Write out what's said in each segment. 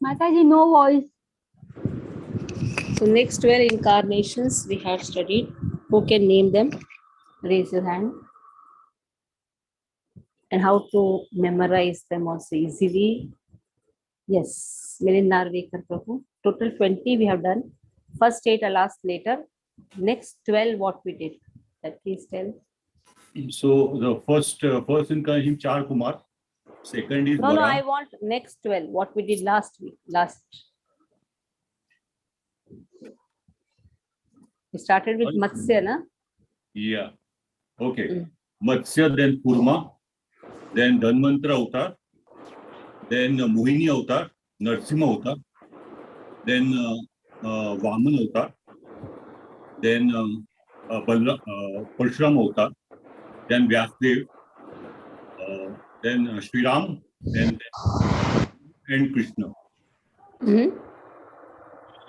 Mataji, no voice. So next 12 incarnations we have studied. Who can name them? Raise your hand. And how to memorize them also easily. Yes, Milind Narvekar Prabhu. Total 20 we have done. First 8 I'll ask later. Next 12 what we did. That please tell. So the first incarnation Char Kumar. Second is No, Vara. I want next 12. What we did last week. We started with Matsya, na? Yeah. Okay. Matsya, then Kurma, then Dhanvantara Avatar, then Mohini Avatar, Narsimha Avatar, then Vaman Avatar, then Parshuram Avatar, then Vyasdev, then Sri Ram, and Krishna.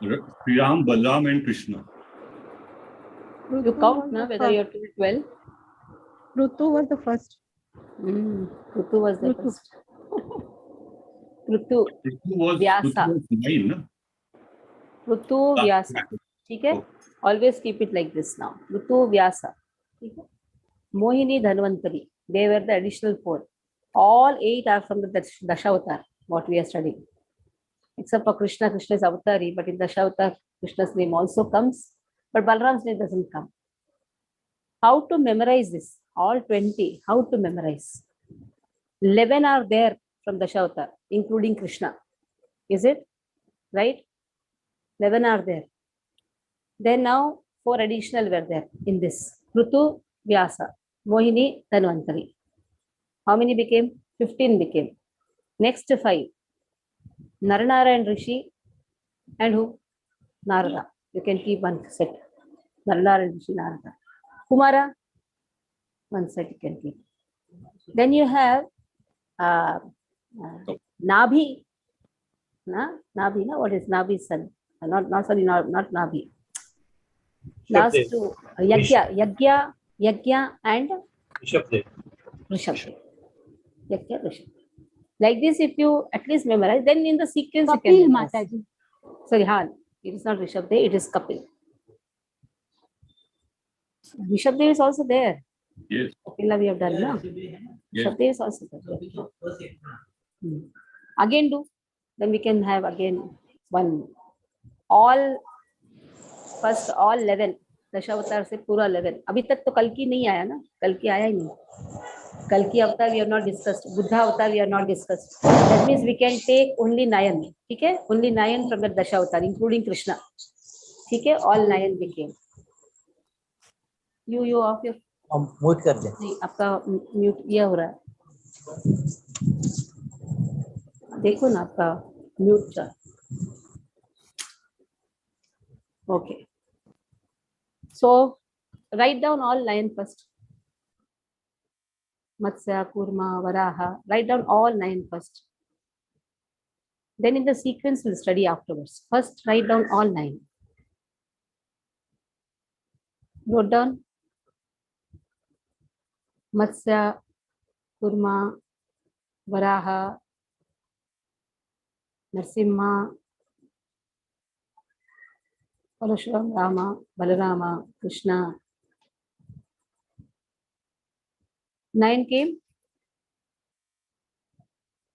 Sri Ram, Balaram, and Krishna. You count now whether you're 12. Rutu was the first. Rutu was the first. Rutu was Vyasa. 9, no? Rutu Vyasa. Okay? Always keep it like this now. Rutu Vyasa. Okay? Mohini Dhanvantari. They were the additional 4. All 8 are from the Dashavatar, what we are studying. Except for Krishna. Krishna is Avatari, but in Dashavatar, Krishna's name also comes, but Balaram's name doesn't come. How to memorize this? All 20. How to memorize? 11 are there from Dashavatar, including Krishna. Is it? Right? 11 are there. Then now 4 additional were there in this. Rutu, Vyasa, Mohini, Dhanvantari. How many became? 15 became. Next 5. Naranara and Rishi. And who? Narada. You can keep one set. Naranara and Rishi, Narada. Kumara. One set you can keep. Then you have Nabhi. Nabhi, na? What is Nabhi's son? Not Nabhi. Last 2. Yagya and Rishabh. Yagya, Rishabh. Like this, if you at least memorize, then in the sequence Kapil, you can memorize. Mataji. Sorry, it is not Rishabh, it is Kapil. Rishabh is also there. Yes. Kapila we have done, no? Yes. Rishabh is also there. Again do. Then we can have again one. All 11. Dashavatar से पूरा 11. अभी तक तो कल की नहीं आया ना? कल की आया ही नहीं. कल की अवतार we have not discussed. Buddha avatar we have not discussed. That means we can take only 9. ठीक है? Only 9 from the Dashavatar, including Krishna. ठीक है? All 9 became. You off your. Mute कर दे. नहीं, आपका म्यूट ये हो रहा है. देखो ना आपका म्यूट चल. Okay. So write down all 9 first. Matsya, Kurma, Varaha. Write down all 9 first. Then in the sequence we'll study afterwards. First write down all 9. Wrote down Matsya, Kurma, Varaha, Narsimha, Parshuram, Rama, Balarama, Krishna. 9 came.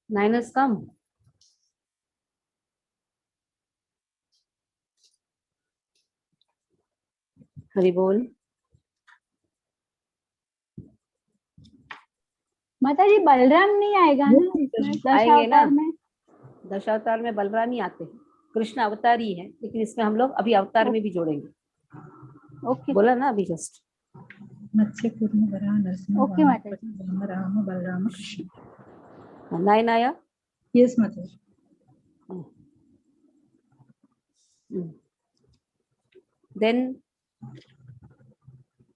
9 has come. Hari Bol. माताजी बलराम नहीं आएगा ना इसमें? आएंगे ना? दशावतार में दशावतार में बलराम ही आते हैं. कृष्ण अवतार ही है, लेकिन इसमें हम लोग अभी अवतार में भी जोड़ेंगे. ओके. बोला ना अभी जस्ट. मत्स्य कूर्म वराह नरसिंह ओके माताजी. राम बलराम कृष्ण. 9 आया. यस माताजी. Then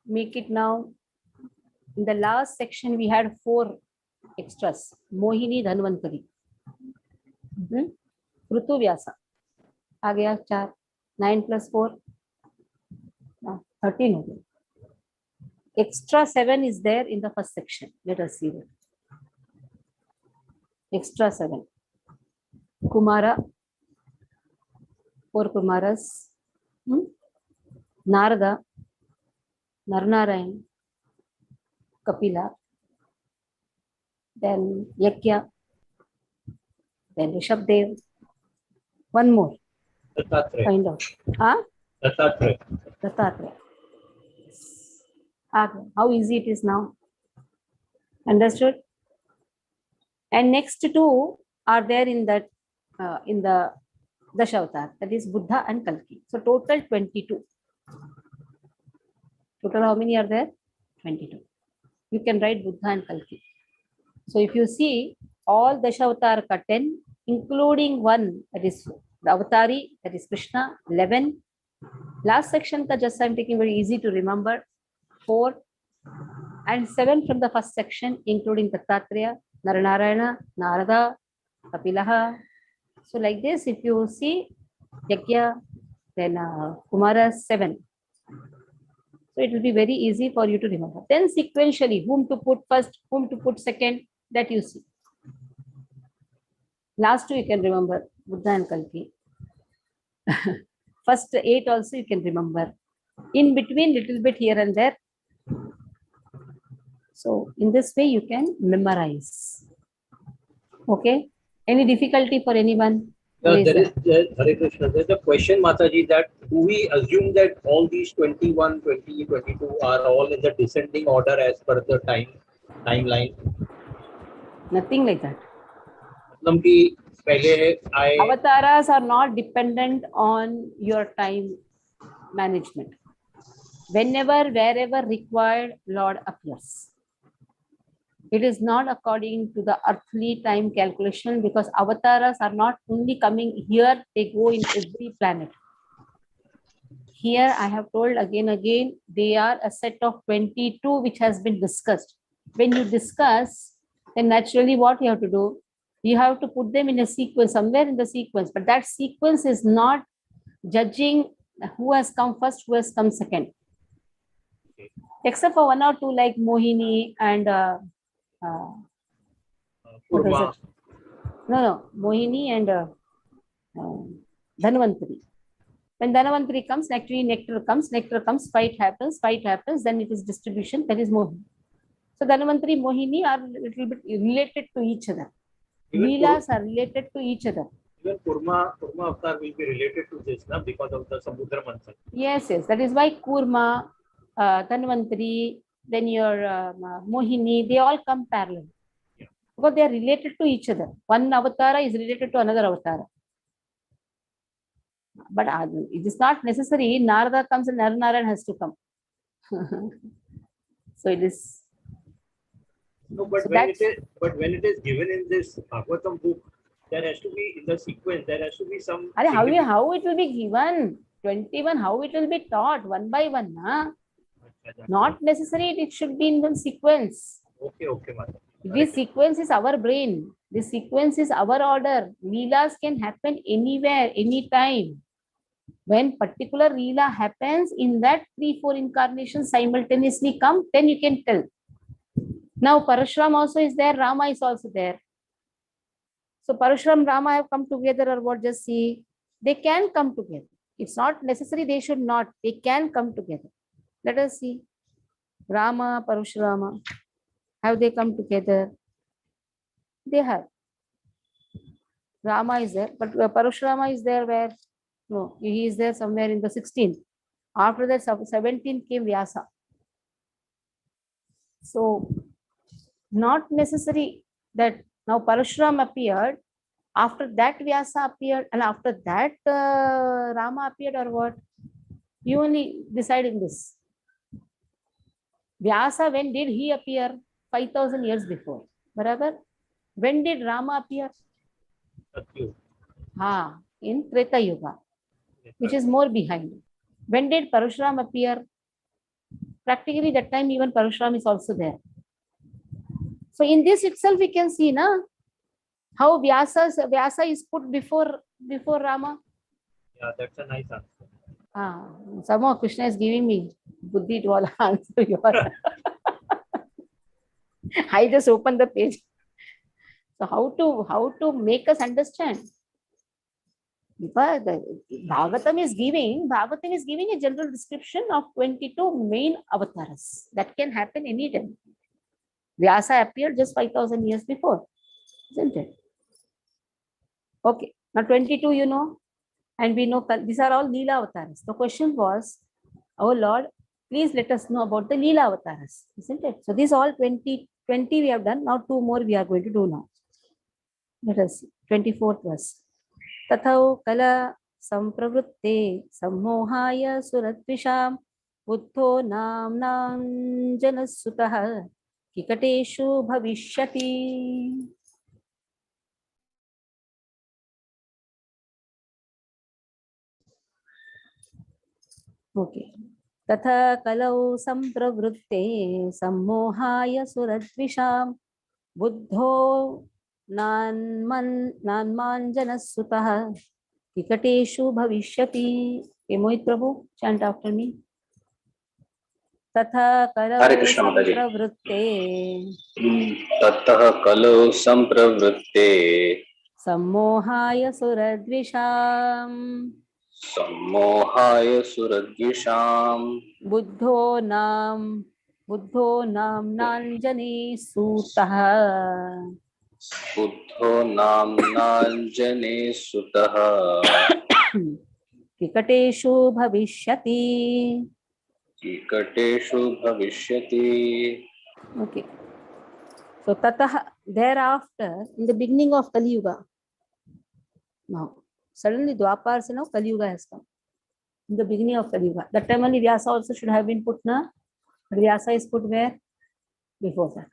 make it now. In the last section we had 4 extras. Mohini, Dhanvantari. Rutu, Vyasa. आ गया 4. 9 plus 4. 13 हो गया. Extra 7 is there in the first section. Let us see that. Extra 7. Kumara, 4 Kumaras. Narada, Narnarayan, Kapila, then Yakya, then Rishabdev. One more, Dattatreya. kind of. Huh? Dattatreya. Dattatreya. How easy it is now. Understood? And next two are there in that in the Dashavatar, that is Buddha and Kalki. So total 22. Total how many are there? 22. You can write Buddha and Kalki. So if you see all Dashavatar ka 10, including one, that is the Avatari, that is Krishna, 11. Last section ka just I'm taking very easy to remember, 4. And 7 from the first section, including Dattatreya, Naranarayana, Narada, Kapilaha. So like this, if you see Yakya, then Kumara 7. So it will be very easy for you to remember. Then sequentially, whom to put first, whom to put second, that you see. Last two you can remember, Buddha and Kalki. First 8 also you can remember. In between, little bit here and there. So in this way you can memorize. Okay? Any difficulty for anyone? Hare Krishna. There's a question, Mataji, that do we assume that all these 21, 20, 22 are all in the descending order as per the timeline? Nothing like that. मतलब कि पहले आए Avatars are not dependent on your time management. Whenever, wherever required, Lord appears. It is not according to the earthly time calculation, because avatars are not only coming here, they go in every planet. Here I have told again, they are a set of 22 which has been discussed. When you discuss, then naturally what you have to do? You have to put them in a sequence, somewhere in the sequence, but that sequence is not judging who has come first, who has come second. Except for 1 or 2 like Mohini and Kurma. No, Mohini and Dhanvantari. When Dhanvantari comes, actually nectar comes, fight happens, then it is distribution, that is Mohini. So Dhanvantari, Mohini are a little bit related to each other. Leelas are related to each other. Even Kurma avatar will be related to this now because of the Samudra Manthan. Yes, that is why Kurma, Dhanvantari, then your Mohini, they all come parallel. Yeah. Because they are related to each other. One avatara is related to another avatara. But it is not necessary. Narada comes and Narnarayan has to come. So it is. No, but So when it is given in this Bhagavatam book, there has to be in the sequence. There has to be some. How it will be given? 21. How it will be taught one by one? Na? Not necessary. It should be in one sequence. Okay, Mata. This sequence is our brain. This sequence is our order. Leelas can happen anywhere, anytime. When particular Leela happens, in that 3-4 incarnations simultaneously come, then you can tell. Now Parashuram also is there, Rama is also there. So Parashuram, Rama have come together, or what? Just see. They can come together. It's not necessary they should not. They can come together. Let us see. Rama, Parashurama. Have they come together? They have. Rama is there, but Parashurama is there where? No, he is there somewhere in the 16th. After that, 17th came Vyasa. So, not necessary that now Parashuram appeared, after that Vyasa appeared, and after that Rama appeared, or what? You only decide in this. Vyasa, when did he appear? 5,000 years before. Barabar? When did Rama appear? In Treta Yuga, which is more behind. When did Parashuram appear? Practically that time even Parashuram is also there. So in this itself we can see how Vyasa is put before Rama. Yeah, that's a nice answer. Somehow Krishna is giving me buddhi to all answer your. I just opened the page. So how to make us understand? But Bhagavatam is giving a general description of 22 main avatars that can happen anytime. Vyasa appeared just 5,000 years before, isn't it? Okay, now 22 you know, and we know these are all Leela avatars. The question was, oh Lord, please let us know about the Leela avatars, isn't it? So these all 20 we have done. Now 2 more we are going to do now. Let us see. 24th verse. Tathau kala sampravrutte sammohaya suratvisham buddho namnam janasutah kikateshu bhavishyati. Okay. Tatha kalau sampravrutte sammohaya suratvisham buddho nanmanjanasutah kikateshu bhavishyati. Okay, Mohit Prabhu, chant after me. Tatha kalau Hare Krishna Mataji. sampravrutte Tattah kalo sampravrutte sammohaya suradvisham sammohaya suradvisham buddho namnanjani sutah buddho namnanjane sutah kikateshu bhavishyati. kikateshu bhavishyati. Okay. So tatah, thereafter, in the beginning of Kali Yuga, now suddenly Dwapar se now Kali Yuga has come. In the beginning of Kali Yuga, that time only Vyasa also should have been put na, but Vyasa is put where? Before that.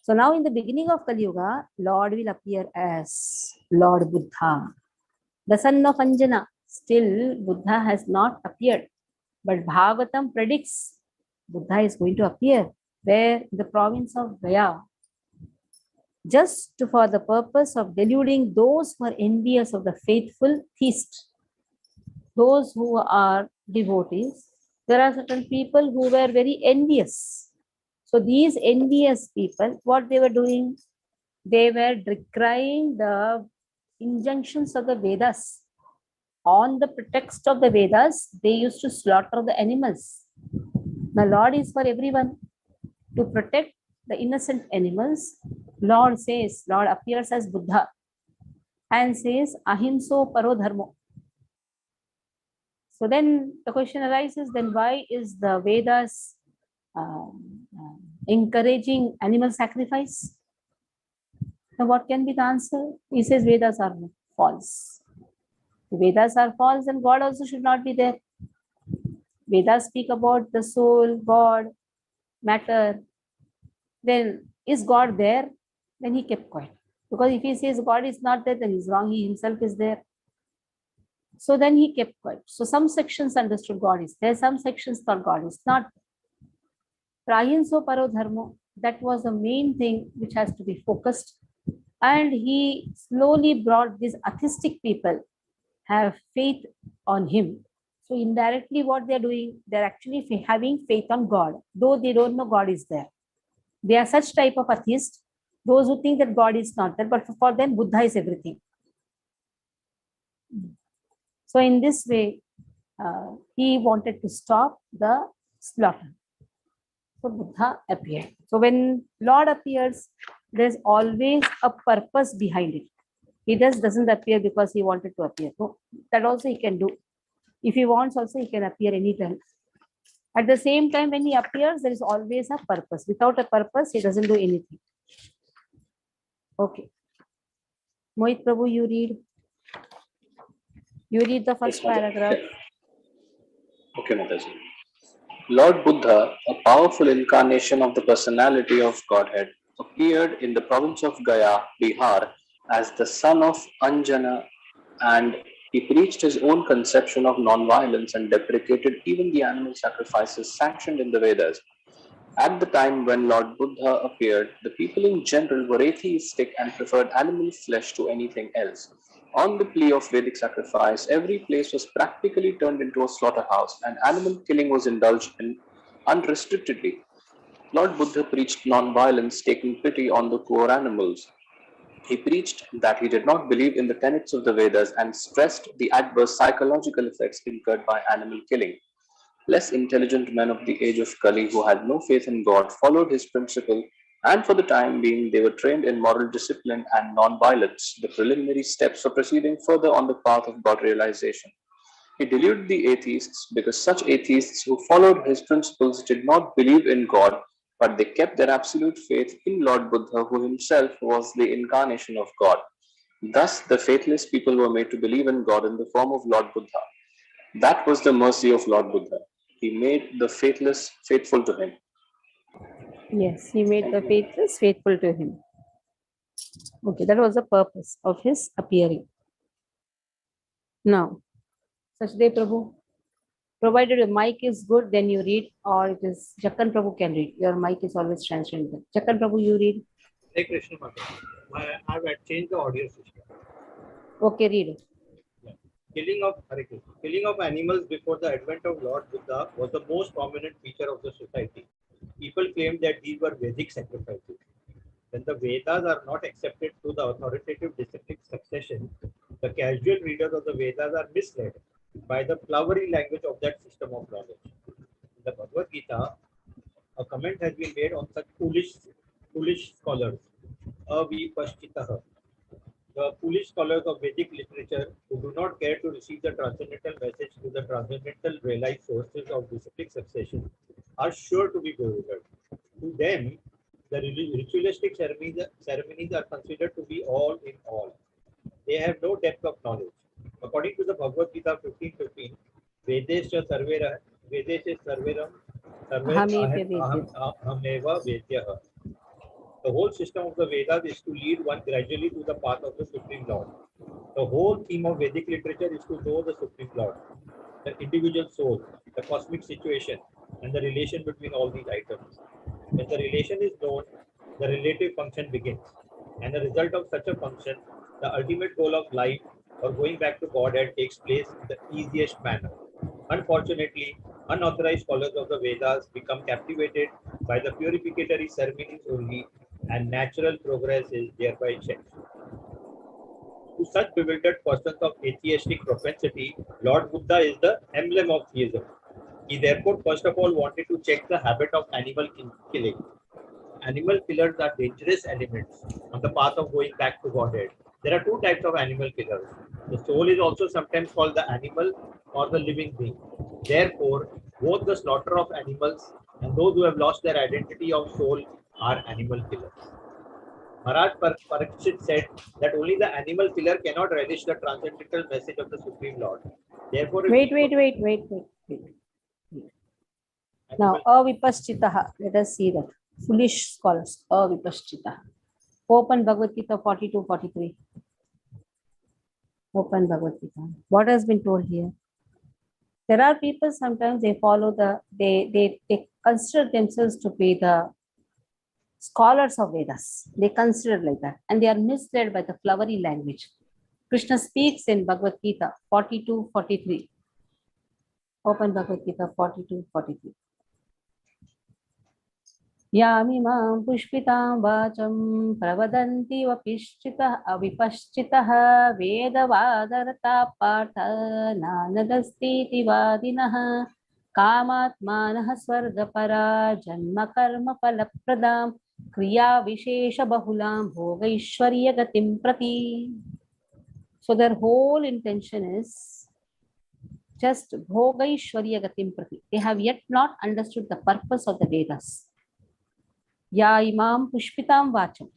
So now in the beginning of Kali Yuga, Lord will appear as Lord Buddha, the son of Anjana. Still, Buddha has not appeared, but Bhagavatam predicts Buddha is going to appear where? In the province of Gaya, just for the purpose of deluding those who are envious of the faithful theist, those who are devotees. There are certain people who were very envious. So these envious people, what they were doing? They were decrying the injunctions of the Vedas. On the pretext of the Vedas, they used to slaughter the animals. The Lord is for everyone. To protect the innocent animals, Lord appears as Buddha and says, Ahimso paro dharmo. So then the question arises, then why is the Vedas encouraging animal sacrifice? Now what can be the answer? He says Vedas are false. The Vedas are false and God also should not be there. Vedas speak about the soul, God, matter. Then is God there? Then he kept quiet. Because if he says God is not there, then he's wrong. He himself is there. So then he kept quiet. So some sections understood God is there, some sections thought God is not. Prahinso paro dharmo, that was the main thing which has to be focused. And he slowly brought these atheistic people have faith on him. So indirectly what they're doing, they're actually having faith on God, though they don't know God is there. They are such type of atheists, those who think that God is not there, but for them Buddha is everything. So in this way, he wanted to stop the slaughter. So Buddha appeared. So when Lord appears, there's always a purpose behind it. He just doesn't appear because he wanted to appear. No, that also he can do. If he wants also, he can appear anytime. At the same time, when he appears, there is always a purpose. Without a purpose, he doesn't do anything. Okay. Mohit Prabhu, you read. You read the first paragraph. Okay, Mataji. Lord Buddha, a powerful incarnation of the personality of Godhead, appeared in the province of Gaya, Bihar, as the son of Anjana, and he preached his own conception of non-violence and deprecated even the animal sacrifices sanctioned in the Vedas. At the time when Lord Buddha appeared, the people in general were atheistic and preferred animal flesh to anything else. On the plea of Vedic sacrifice, every place was practically turned into a slaughterhouse and animal killing was indulged in unrestrictedly. Lord Buddha preached non-violence, taking pity on the poor animals. He preached that he did not believe in the tenets of the Vedas and stressed the adverse psychological effects incurred by animal killing. Less intelligent men of the age of Kali who had no faith in God followed his principle, and for the time being they were trained in moral discipline and non-violence, the preliminary steps for proceeding further on the path of God realization. He deluded the atheists because such atheists who followed his principles did not believe in God, but they kept their absolute faith in Lord Buddha, who himself was the incarnation of God. Thus, the faithless people were made to believe in God in the form of Lord Buddha. That was the mercy of Lord Buddha. He made the faithless faithful to him. Yes, he made the faithless faithful to him. Okay, that was the purpose of his appearing. Now, Sachdev Prabhu, provided your mic is good, then you read, or it is Jakkan Prabhu can read. Your mic is always transparent. Jakkan Prabhu, you read. Hare Krishna Mataji. I have changed the audio system. Okay, read. Yeah. Killing of animals before the advent of Lord Buddha was the most prominent feature of the society. People claimed that these were Vedic sacrifices. When the Vedas are not accepted through the authoritative disciplic succession, the casual readers of the Vedas are misled by the flowery language of that system of knowledge. In the Bhagavad Gita, a comment has been made on such foolish scholars. Avipashchitaha. The foolish scholars of Vedic literature who do not care to receive the transcendental message through the transcendental realized sources of disciplic succession are sure to be bewildered. To them, the ritualistic ceremonies are considered to be all in all. They have no depth of knowledge. According to the Bhagavad Gita 15:15, Vedesya Sarvera Vedesya Sarveram Ahameva Vedyaha. The whole system of the Vedas is to lead one gradually to the path of the Supreme Lord. The whole theme of Vedic literature is to know the Supreme Lord, the individual soul, the cosmic situation, and the relation between all these items. When the relation is known, the relative function begins. And the result of such a function, the ultimate goal of life or going back to Godhead takes place in the easiest manner. Unfortunately, unauthorized scholars of the Vedas become captivated by the purificatory ceremonies only, and natural progress is thereby checked. To such bewildered persons of atheistic propensity, Lord Buddha is the emblem of theism. He therefore first of all wanted to check the habit of animal killing. Animal killers are dangerous elements on the path of going back to Godhead. There are two types of animal killers. The soul is also sometimes called the animal or the living being. Therefore, both the slaughter of animals and those who have lost their identity of soul are animal killers. Maharaj Parikshit said that only the animal killer cannot relish the transcendental message of the Supreme Lord. Therefore, Wait. Now, avipashchitaha. Let us see that. Foolish scholars. Avipashchitaha. Open Bhagavad Gita 42-43. Open Bhagavad Gita. What has been told here? There are people sometimes they follow they consider themselves to be the scholars of Vedas. They consider like that, and they are misled by the flowery language. Krishna speaks in Bhagavad Gita 42-43. Open Bhagavad Gita 42-43. Yamimam pushpitam vacham pravadanti avipashchitah vedavadarata partha nanadastiti vadinah kamatmanah swargapara janma karma palapradam kriya vishesha bahulam bhogaishwarya gatim prati. So their whole intention is just bhogaishwarya gatim prati. They have yet not understood the purpose of the Vedas. Ya imam pushpitam vacham.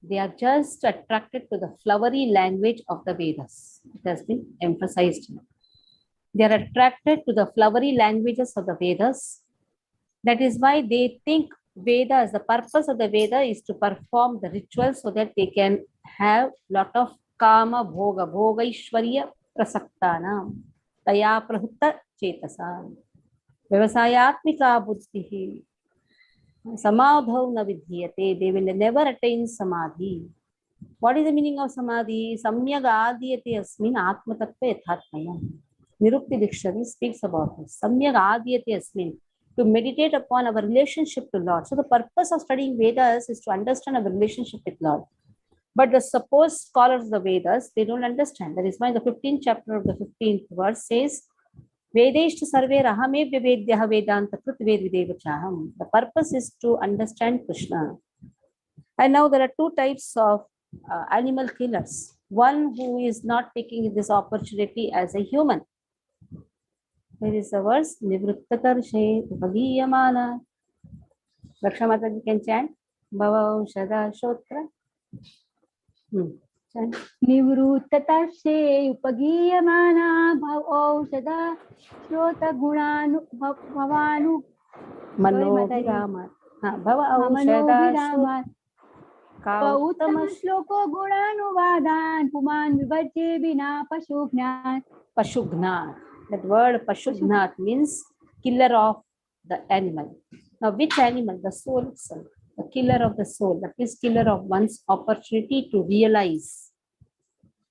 They are just attracted to the flowery language of the Vedas. It has been emphasized. They are attracted to the flowery languages of the Vedas. That is why they think Vedas, the purpose of the Veda is to perform the rituals so that they can have lot of kama bhoga, bhoga ishwarya prasaktanam, taya prahutta chetasam, vyavasayatmika buddhihi. Samadhav na vidhyate. They will never attain samadhi. What is the meaning of samadhi? Samyag adiyate asmin atma tattva yathatmayam. Nirukti Dictionary speaks about this. Samyag adiyate asmin. To meditate upon our relationship to Lord. So the purpose of studying Vedas is to understand our relationship with Lord. But the supposed scholars of the Vedas, they don't understand. That is why the 15th chapter of the 15th verse says, Vedeshtu sarve rahamevya vedyaha vedanta krit vedvideva chaham. The purpose is to understand Krishna. And now there are two types of animal killers. One who is not taking this opportunity as a human. There is a verse, Nivritta karshe upagiyamana. Lakshmata ji can chant. Bhava shada shotra. Chant. निवृत्ततर्षे उपगीयमाना भव औषधा श्रोत गुणानु भवानु Manovirama. Bhava aushada मनोभिरामात् उत्तम श्लोको गुणानुवादान् पुमान् विभज्ये विना पशुघ्नात्. Pashugnath. That word Pashugnath means killer of the animal. Now, which animal? The soul itself. The killer of the soul. That is killer of one's opportunity to realize.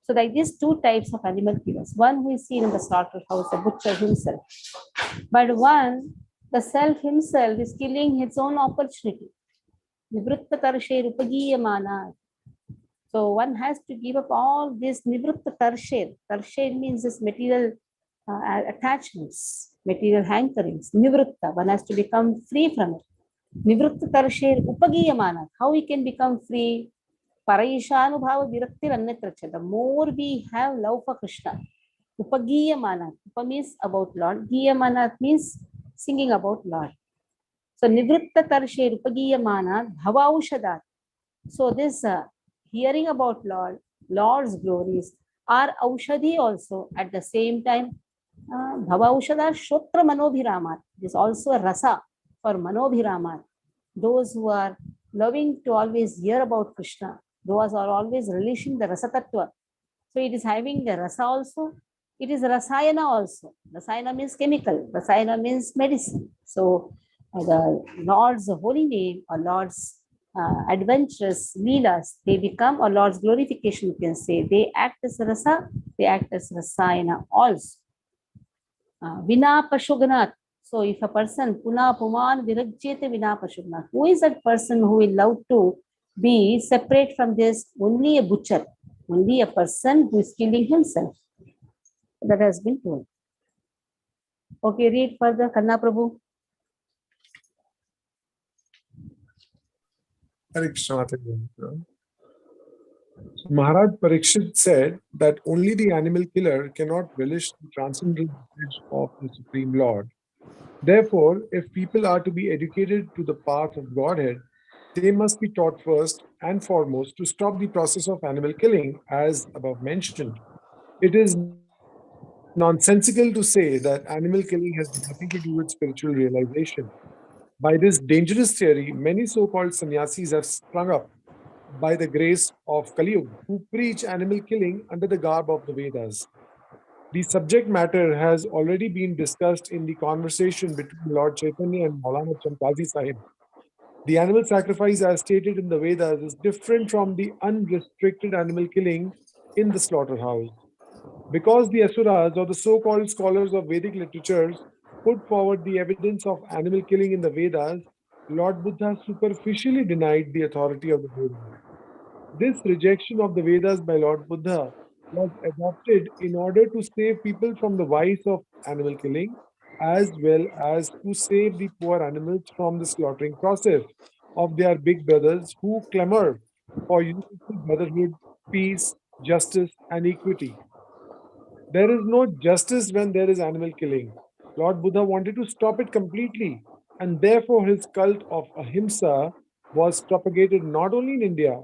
So, like these two types of animal killers. One who is seen in the slaughterhouse, the butcher himself. But one, the self himself is killing his own opportunity. Nivritta tarshe upagiyamana. So one has to give up all this nivritta tarshe. Tarshe means this material attachments, material hankerings. Nivritta, one has to become free from it. Nivritta tarshe upagiyamana. How we can become free? Paraishanubhava viraktir annetracha. The more we have love for Krishna. Upagiyamana. Upa means about Lord. Giyamana means singing about Lord. So nivritta tarshe upagiyamana bhavaushada. So this hearing about Lord's glories are aushadhi also at the same time. Bhavaushada shotra manobhiramat. It is also a rasa for manobhiramat. Those who are loving to always hear about Krishna, those are always relishing the rasa tattva. So it is having the rasa also. It is rasayana also. Rasayana means chemical. Rasayana means medicine. So the Lord's holy name or Lord's adventurous leelas, they become, or Lord's glorification, you can say, they act as rasa, they act as rasayana also. Vina pashugnath. So if a person, puna puman virajyate vina pashugnath, who is that person who will love to be separate from this? Only a butcher, only a person who is killing himself. That has been told. Okay, read further, Kanna Prabhu. Hare Krishna, Maharaj Parikshit said that only the animal killer cannot relish the transcendental knowledge of the Supreme Lord. Therefore, if people are to be educated to the path of Godhead, they must be taught first and foremost to stop the process of animal killing, as above mentioned. It is nonsensical to say that animal killing has nothing to do with spiritual realization. By this dangerous theory, many so-called sannyasis have sprung up by the grace of Kali Yuga, who preach animal killing under the garb of the Vedas. The subject matter has already been discussed in the conversation between Lord Chaitanya and Maulana Chamkazi Sahib. The animal sacrifice, as stated in the Vedas, is different from the unrestricted animal killing in the slaughterhouse. Because the Asuras, or the so-called scholars of Vedic literatures, put forward the evidence of animal killing in the Vedas, Lord Buddha superficially denied the authority of the Vedas. This rejection of the Vedas by Lord Buddha was adopted in order to save people from the vice of animal killing, as well as to save the poor animals from the slaughtering process of their big brothers who clamor for universal brotherhood, peace, justice, and equity. There is no justice when there is animal killing. Lord Buddha wanted to stop it completely, and therefore his cult of ahimsa was propagated not only in India,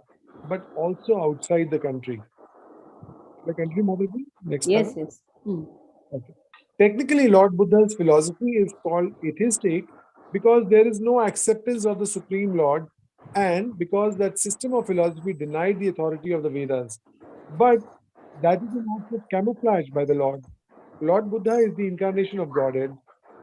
but also outside the country. The country, Motherji? Next Yes, para. yes. Okay. Technically, Lord Buddha's philosophy is called atheistic because there is no acceptance of the Supreme Lord, and because that system of philosophy denied the authority of the Vedas. But that is an act of camouflage by the Lord. Lord Buddha is the incarnation of Godhead.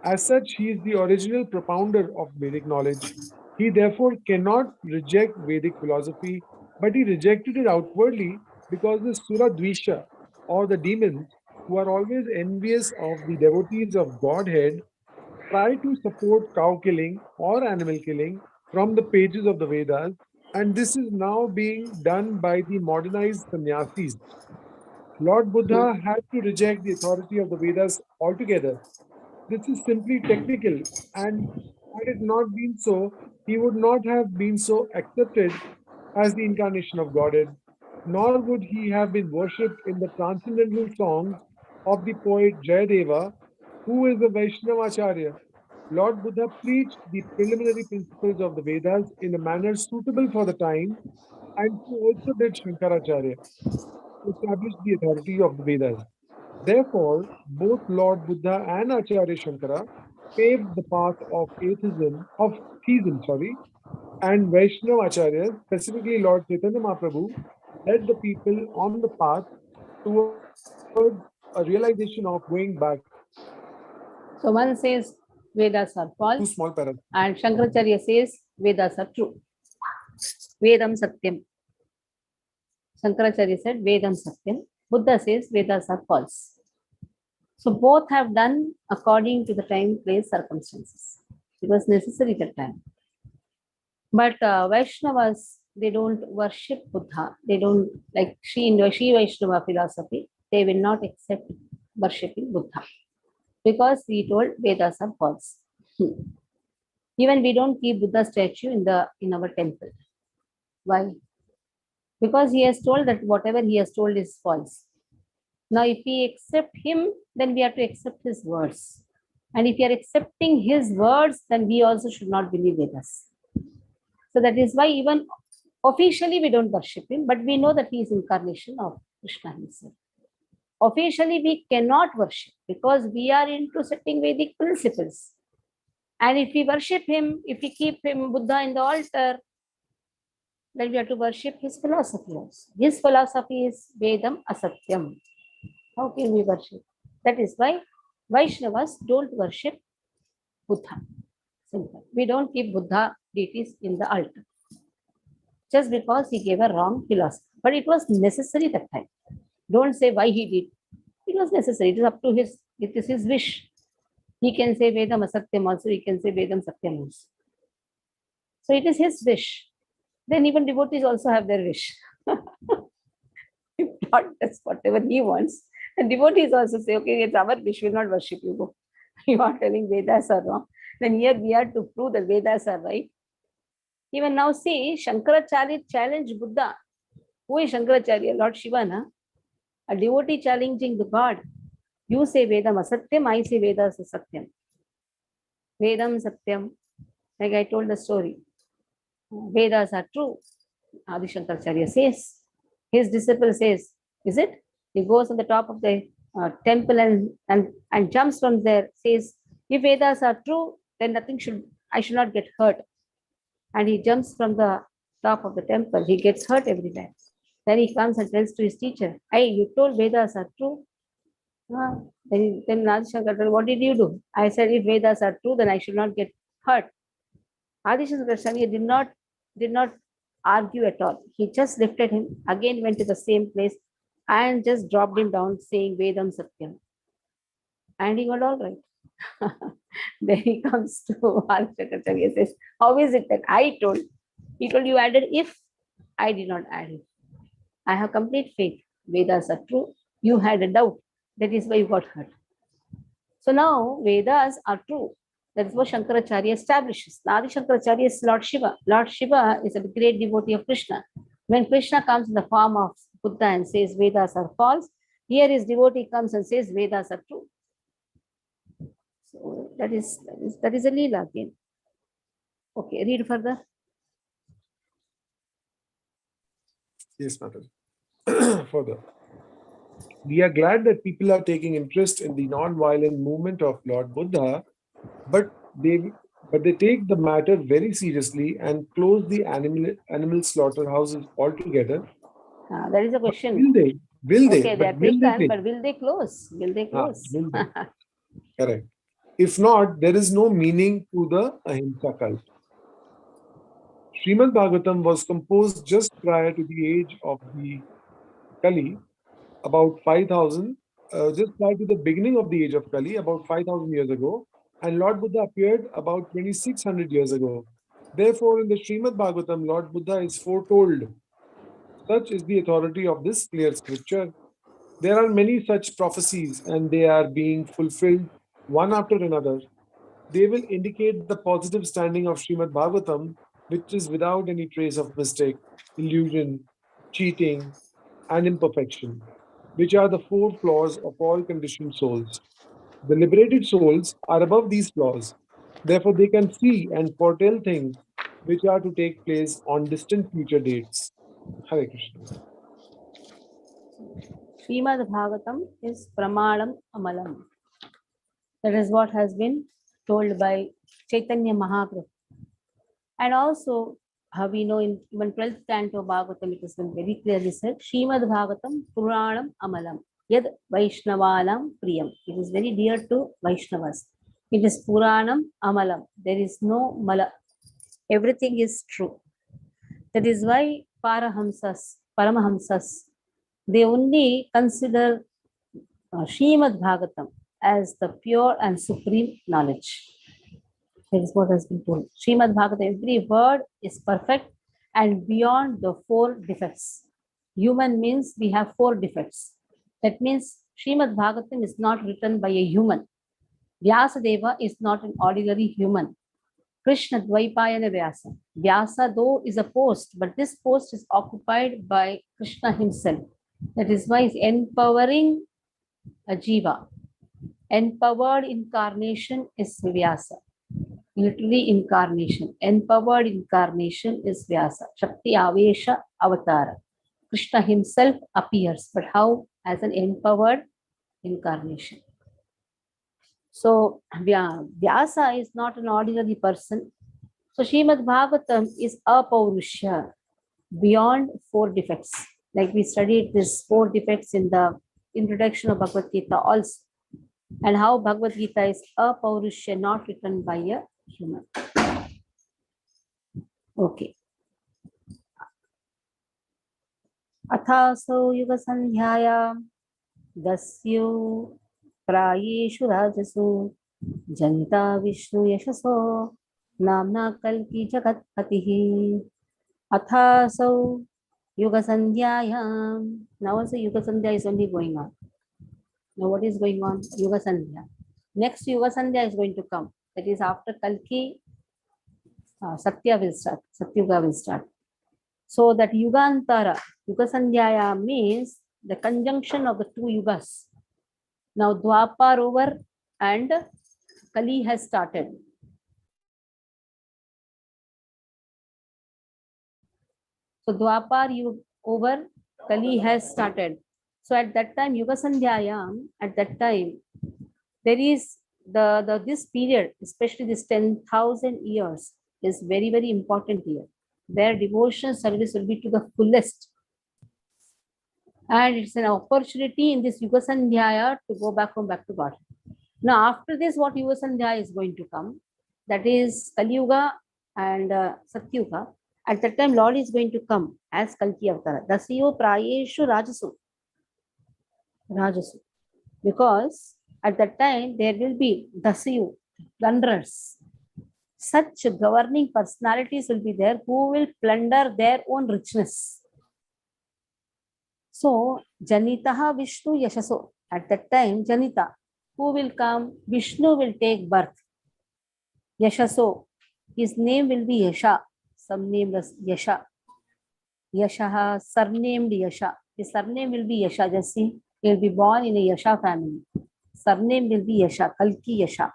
As such, he is the original propounder of Vedic knowledge. He therefore cannot reject Vedic philosophy, but he rejected it outwardly because the Sura Dvisha, or the demons, who are always envious of the devotees of Godhead, try to support cow killing or animal killing from the pages of the Vedas and this is now being done by the modernized sannyasis. Lord Buddha had to reject the authority of the Vedas altogether. This is simply technical, and had it not been so, he would not have been so accepted as the incarnation of Godhead, nor would he have been worshipped in the transcendental songs of the poet Jayadeva, who is a Vaishnava Acharya. Lord Buddha preached the preliminary principles of the Vedas in a manner suitable for the time, and so also did Shankaracharya to establish the authority of the Vedas. Therefore, both Lord Buddha and Acharya Shankara paved the path of theism, and Vaishnava Acharyas, specifically Lord Chaitanya Mahaprabhu, led the people on the path towards a realization of going back. So one says Vedas are Two false, small paragraphs. and Shankaracharya says Vedas are true. Vedam Satyam. Shankaracharya said Vedam Satyam. Buddha says Vedas are false. So both have done according to the time, place, circumstances. It was necessary that time. But Vaishnavas, they don't worship Buddha. They don't, like in the Shri Vaishnava philosophy, they will not accept worshipping Buddha. Because he told Vedas are false. Even we don't keep Buddha statue in our temple. Why? Because he has told that whatever he has told is false. Now, if we accept him, then we have to accept his words. And if we are accepting his words, then we also should not believe Vedas. So that is why even officially we don't worship him, but we know that he is incarnation of Krishna himself. Officially we cannot worship because we are into setting Vedic principles. And if we worship him, if we keep him Buddha in the altar, then we have to worship his philosophy also. His philosophy is Vedam Asatyam. How can we worship? That is why Vaishnavas don't worship Buddha. Simple. We don't keep Buddha deities in the altar. Just because he gave a wrong philosophy. But it was necessary that time. Don't say why he did. It was necessary. It is up to it is his wish. He can say Vedam Asatyam also, he can say Vedam Satyam also. So it is his wish. Then even devotees also have their wish. If God does whatever he wants, and devotees also say, okay, it's our wish, we'll not worship you. Go. You are telling Vedas are wrong. Then here we have to prove that Vedas are right. Even now see, Shankaracharya challenged Buddha. Who is Shankaracharya? Lord Shiva, na? A devotee challenging the God. You say Vedam Asatyam, I say Vedas are Satyam. Vedam Satyam, like I told the story. Vedas are true. Adi Shankaracharya says. His disciple says, is it? He goes on the top of the temple and jumps from there, says, if Vedas are true, then I should not get hurt. And he jumps from the top of the temple. He gets hurt every time. Then he comes and tells to his teacher, hey, you told Vedas are true. Then Adi Shankara, what did you do? I said, if Vedas are true, then I should not get hurt. Adi Shankara did not argue at all. He just lifted him, again went to the same place and just dropped him down saying Vedam Satyam. And he got all right. Then he comes to Adi Shankara, says, how is it that I told? He told you added if, I did not add it. I have complete faith. Vedas are true. You had a doubt. That is why you got hurt. So now Vedas are true. That is what Shankaracharya establishes. Adi Shankaracharya is Lord Shiva. Lord Shiva is a great devotee of Krishna. When Krishna comes in the form of Buddha and says Vedas are false, here his devotee comes and says Vedas are true. So that is a Leela again. Okay, read further. Yes, madam. Further. We are glad that people are taking interest in the non-violent movement of Lord Buddha, but they take the matter very seriously and close the animal slaughterhouses altogether. That is a question. Will they? Will they? Okay, they are taken, but will they close? Will they close? Will they? Correct. If not, there is no meaning to the Ahimsa cult. Srimad Bhagavatam was composed just prior to the age of the Kali, about 5,000, just prior to the beginning of the age of Kali, about 5,000 years ago, and Lord Buddha appeared about 2,600 years ago. Therefore, in the Srimad Bhagavatam, Lord Buddha is foretold. Such is the authority of this clear scripture. There are many such prophecies, and they are being fulfilled one after another. They will indicate the positive standing of Srimad Bhagavatam, which is without any trace of mistake, illusion, cheating, and imperfection, which are the four flaws of all conditioned souls. The liberated souls are above these flaws. Therefore, they can see and foretell things which are to take place on distant future dates. Hare Krishna. Srimad Bhagavatam is Pramalam Amalam. That is what has been told by Chaitanya Mahaprabhu. And also, how we know in even 12th canto Bhagavatam, it has been very clearly said, Srimad Bhagavatam Puranam Amalam. Yad Vaishnavanam Priyam. It is very dear to Vaishnavas. It is Puranam Amalam. There is no Mala. Everything is true. That is why Paramahamsas, they only consider Srimad Bhagavatam as the pure and supreme knowledge. That is what has been told. Srimad Bhagavatam, every word is perfect and beyond the 4 defects. Human means we have 4 defects. That means Srimad Bhagavatam is not written by a human. Vyasadeva is not an ordinary human. Krishna Dvaipayana Vyasa. Vyasa though is a post, but this post is occupied by Krishna himself. That is why he's empowering a jiva. Empowered incarnation is Vyasa. Literally incarnation. Empowered incarnation is Vyasa. Shakti Avesha Avatara. Krishna himself appears, but how? As an empowered incarnation. So Vyasa is not an ordinary person. So Srimad Bhagavatam is apaurushya, beyond 4 defects. Like we studied these 4 defects in the introduction of Bhagavad Gita also. And how Bhagavad Gita is apaurushya, not written by a human. Okay. Athaso yuga sandhyaya dasyu prayeshu rajasu janita vishnu yashaso namna kalki jagatpatihi. Athaso yuga sandhyaya. Now also yuga sandhya is only going on. Now what is going on? Yuga sandhya. Next yuga sandhya is going to come. That is after Kalki, Satya will start. Satyuga will start. So that Yugantara, Yuga Sandhyaya means the conjunction of the 2 yugas. Now Dwapar over and Kali has started. So Dwapar over, Kali has started. So at that time, Yuga Sandhyaya, at that time, there is this period, especially this 10,000 years, is very, very important year, where devotional service will be to the fullest. And it's an opportunity in this Yuga Sandhyaya to go back to God. Now, after this, what Yuga Sandhyaya is going to come, that is Kali Yuga and Satyuga. At that time, Lord is going to come as Kalki Avatara. Dasyo Prayeshu Rajasu. Because at that time, there will be Dasyu, plunderers. Such governing personalities will be there who will plunder their own richness. So, Janitaha Vishnu Yashaso. At that time, Janita, who will come? Vishnu will take birth. Yashaso. His name will be Yasha. Some name was Yasha. Yashaha, surnamed Yasha. His surname will be Yasha. Just see, he will be born in a Yasha family. Surname will be Yasha, Kalki Yasha.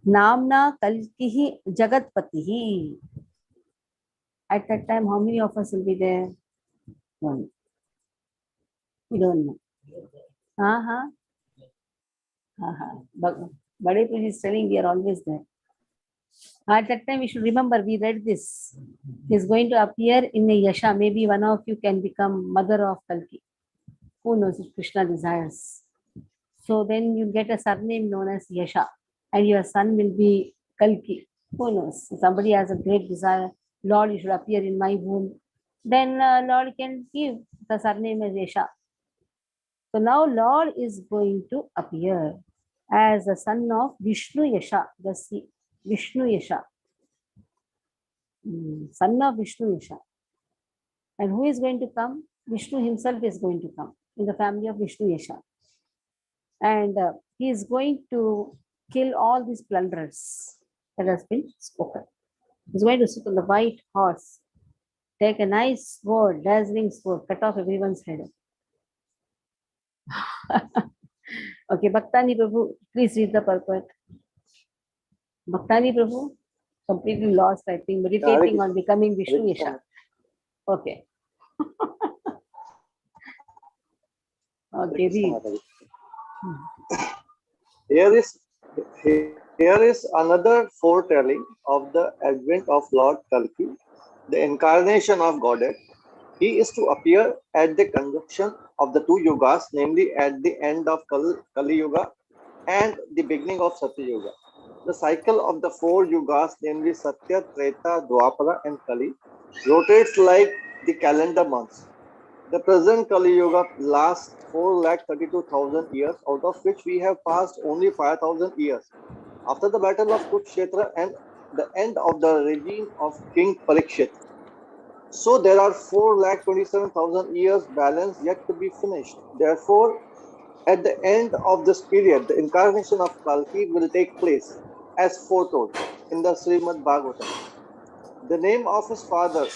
Namna Kalkihi Jagatpatihi. At that time, how many of us will be there? One. We don't know. Bade Puji is telling we are always there. At that time, we should remember, we read this. He is going to appear in a Yasha. Maybe one of you can become mother of Kalki. Who knows if Krishna desires? So then you get a surname known as Yasha. And your son will be Kalki. Who knows? If somebody has a great desire, Lord, you should appear in my womb. Then Lord can give the surname as Yasha. So now Lord is going to appear as the son of Vishnu Yasha. The Vishnu Yasha. son of Vishnu Yasha. And who is going to come? Vishnu himself is going to come in the family of Vishnu Yasha. And he is going to kill all these plunderers that has been spoken. He's going to sit on the white horse, take a nice sword, dazzling sword, cut off everyone's head. Okay, Bhaktani Prabhu, please read the purport. Bhaktani Prabhu, completely lost, I think, meditating on becoming Vishnu Yasha. Okay. Okay, read. Here is another foretelling of the advent of Lord Kalki, the incarnation of Godhead. He is to appear at the conjunction of the two yugas, namely at the end of Kali Yuga and the beginning of Satya Yuga. The cycle of the four yugas, namely Satya, Treta, Dwapara, and Kali, rotates like the calendar months. The present Kali Yuga lasts 4,32,000 years, out of which we have passed only 5,000 years. After the battle of Kurukshetra and the end of the regime of King Parikshit. So there are 4,27,000 years balance yet to be finished. Therefore, at the end of this period, the incarnation of Kalki will take place, as foretold in the Srimad Bhagavatam. The name of his father,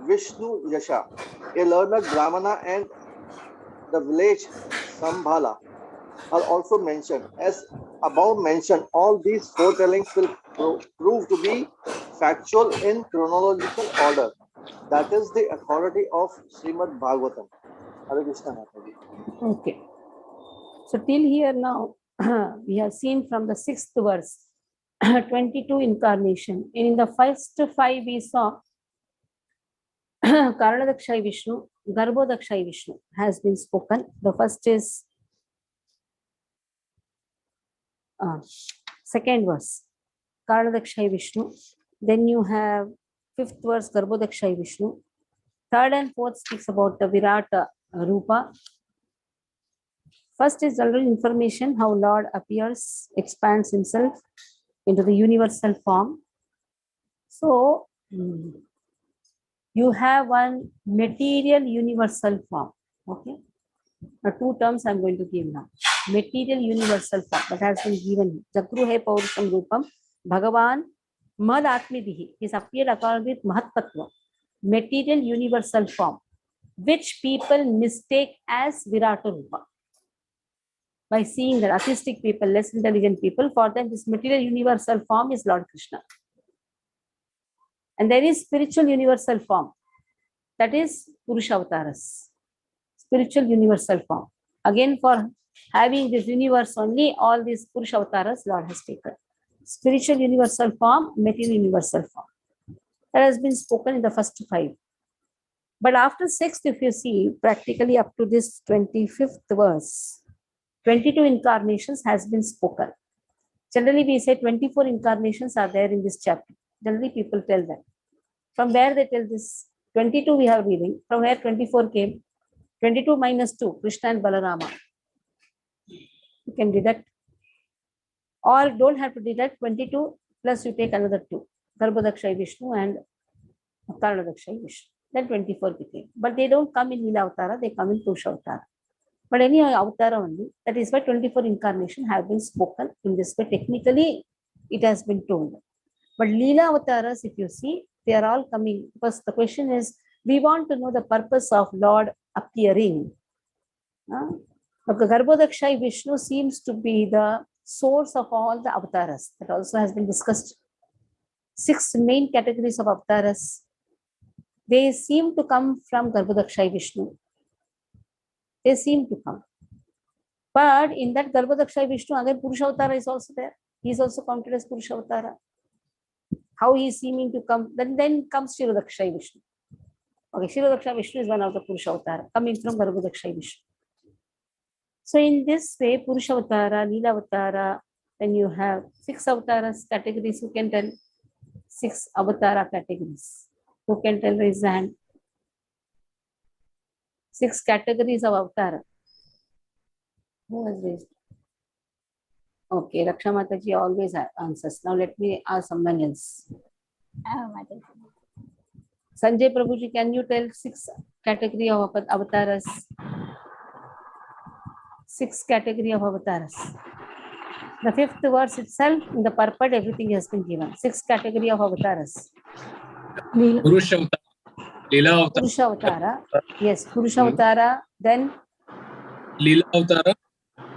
Vishnu Yasha, a learned Brahmana, and the village Sambhala are also mentioned. As above mentioned, all these foretellings will prove to be factual in chronological order. That is the authority of Srimad Bhagavatam. Hare Krishna Mataji. Okay. So till here now, we have seen from the 6th verse, 22 incarnation. In the first 5 we saw Karanadakshay Vishnu, Garbhodakshay Vishnu has been spoken. The first is 2nd verse, Karanadakshay Vishnu. Then you have 5th verse, Garbhodakshay Vishnu. 3rd and 4th speaks about the Virata Rupa. First is general information, how Lord appears, expands himself into the universal form. So, you have one material universal form. Okay. Now, 2 terms I'm going to give now. Material universal form that has been given. Jagru hai Paurusham Rupam. Bhagavan Mad Atmidihi is appeared according with Mahattatva. Material universal form, which people mistake as Virata Rupa. By seeing that artistic people, less intelligent people, for them this material universal form is Lord Krishna. And there is spiritual universal form, that is Purusha Avataras. Spiritual universal form. Again, for having this universe only, all these Purusha Avataras Lord has taken. Spiritual universal form, material universal form. That has been spoken in the first 5. But after 6th, if you see, practically up to this 25th verse, 22 incarnations has been spoken. Generally, we say 24 incarnations are there in this chapter. Generally, people tell that. From where they tell this? 22 we have reading. From where 24 came? 22 minus 2, Krishna and Balarama. You can deduct. Or don't have to deduct 22 plus you take another 2. Garbhodakshay Vishnu and Karanadakshay Vishnu. Then 24 became. But they don't come in Leela Avatara, they come in Purusha Avatara. But any Avatara only, that is why 24 incarnation have been spoken in this way. Technically, it has been told. But Leela Avataras, if you see, they are all coming. Because the question is, we want to know the purpose of Lord appearing. Garbhodakshay Vishnu seems to be the source of all the Avataras. That also has been discussed. 6 main categories of Avataras. They seem to come from Garbhodakshay Vishnu. They seem to come. But in that Garbhodakshay Vishnu, again Purusha Avatara is also there. He is also counted as Purusha Avatara. How he is seeming to come, then comes Kshirodakshay Vishnu. Okay, Kshirodakshay Vishnu is one of the Purusha Avatara, coming from Garbhodakshay Vishnu. So in this way, Purusha Avatara, Leela Avatara, then you have 6 Avataras categories. Who can tell? 6 Avatara categories. Who can tell? Raise the hand. 6 categories of Avatara. Who has raised? Okay, Raksha Mataji always answers. Now let me ask someone else. Sanjay Prabhuji, can you tell 6 category of avatars? 6 category of avatars. The 5th verse itself, in the purport, everything has been given. 6 category of avatars. Purusha Avtara, Leela Avtara, Purusha Avatara. Yes, Purusha Avatara. Then Leela Avtara,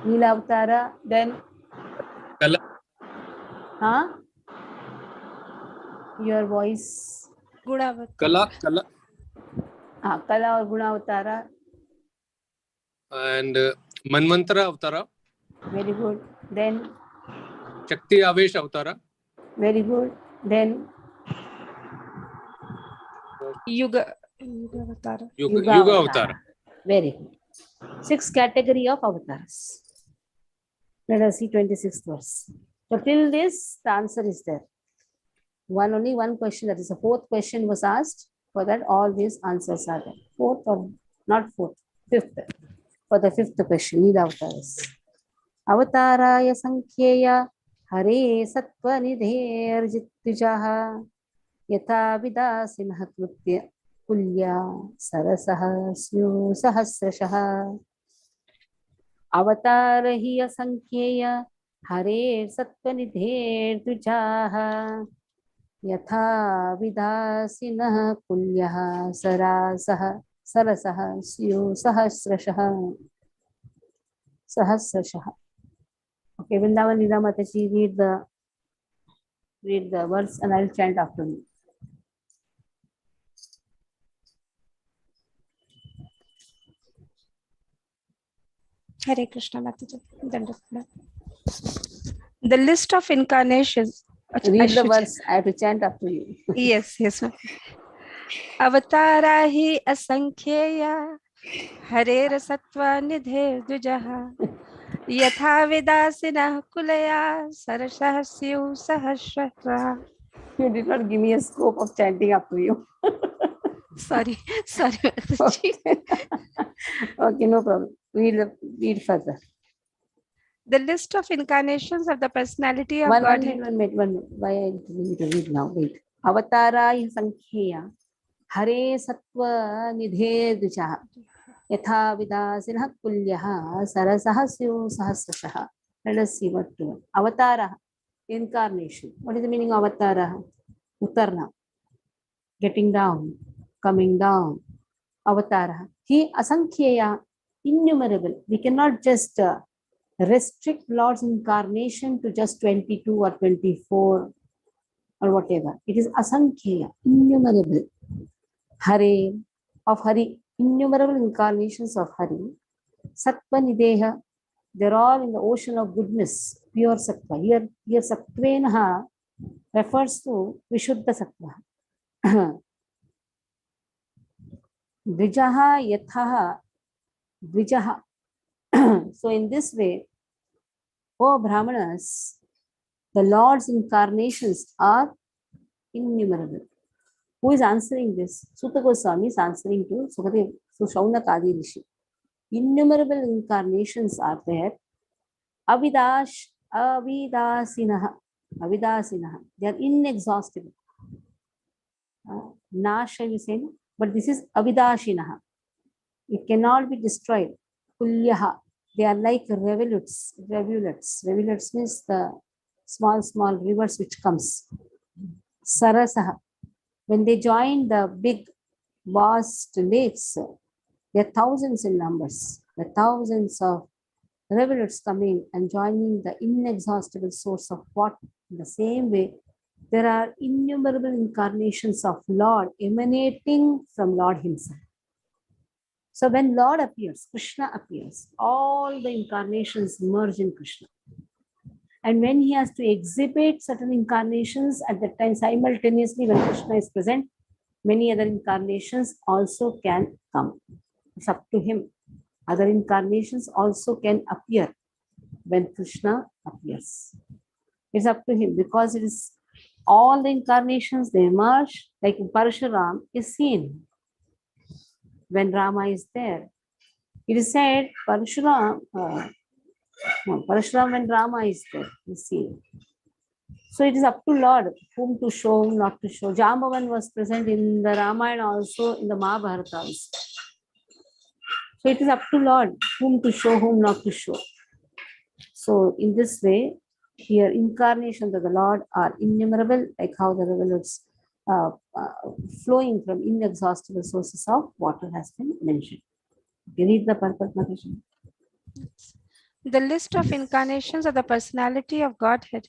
Leela Avatara. Then Kala, your voice. Kala, Kala or Guna Avatara. and Manvantara Avtara, Very good. Then Shakti Avesh Avtara, very good. Then Yuga Avatara. Yuga Avtara. Very good. 6 category of avatars. Let us see 26th verse. So till this, the answer is there. Only one question, that is the 4th question was asked. For that, all these answers are there. 4th or not 4th, 5th. For the 5th question, need avatars. Avataraya Sankhyeya Hare Sattva Nidherjitvijaha Yatha Vidasinha Krutya Kulya Sarasaha Snu Sahasrashaha. Avatarahiya Sankhyeya Hare Sattva Nidherjitvijaha Yatha Vidasinha Kulya Sarasaha Snu Sahasrashaha. Sahasrashaha. Okay, Vrindavan Leela Mataji, read the verse and I will chant after me. Hare Krishna Mataji. The list of incarnations. Read the verse. I have to chant after you. Yes, yes. Avatara hi asankhyeya Harer Sattva Nidhe Dujaha Yatha Vidasinah Kulaya Sarasah Syu Sahasratra. You did not give me a scope of chanting after you. Sorry. Okay. Okay, no problem. Read further. The list of incarnations of the personality of One God. minute. Why I need to read now? Wait. Avatara Sankhyeya Hare Sattva Nidhe Dujaha Yatha Vidasinah Kulyaha Sarasah Syu Sahasrashaha. Let us see what to do. Avatara, incarnation. What is the meaning of avatara? Utarna, getting down, coming down. Avatara. He asankhyeya, innumerable. We cannot just restrict Lord's incarnation to just 22 or 24 or whatever. It is asankhyeya, innumerable. Hare, of Hari, innumerable incarnations of Hari. Sattva Nideha, they're all in the ocean of goodness, pure Sattva. Here Sattvenaha refers to Vishuddha Sattva. Dvijaha Yathaha Dvijaha. So in this way, O Brahmanas, the Lord's incarnations are innumerable. Who is answering this? Sutta Goswami is answering to Sukadev, so Shaunakadi Rishi. Innumerable incarnations are there. Avidasinaha. They are inexhaustible. Nasha, you say, but this is Avidashinaha. It cannot be destroyed. Kulyaha. They are like rivulets. Rivulets means the small rivers which comes. Sarasaha. When they join the big vast lakes, there are thousands in numbers. There are thousands of rivulets coming and joining the inexhaustible source of water. In the same way, there are innumerable incarnations of Lord emanating from Lord himself. So when Lord appears, Krishna appears, all the incarnations merge in Krishna. And when he has to exhibit certain incarnations at that time, simultaneously when Krishna is present, many other incarnations also can come. It's up to him. Other incarnations also can appear when Krishna appears. It's up to him because it is all the incarnations, they emerge, like Parashuram is seen when Rama is there. It is said Parashuram when Rama is there, is seen. So it is up to Lord whom to show, whom not to show. Jambavan was present in the Ramayana also, in the Mahabharata also. So it is up to Lord whom to show, whom not to show. So in this way, here incarnations of the Lord are innumerable, like how the rivulets flowing from inexhaustible sources of water has been mentioned. You read the purport, Mataji. The list of incarnations of the personality of Godhead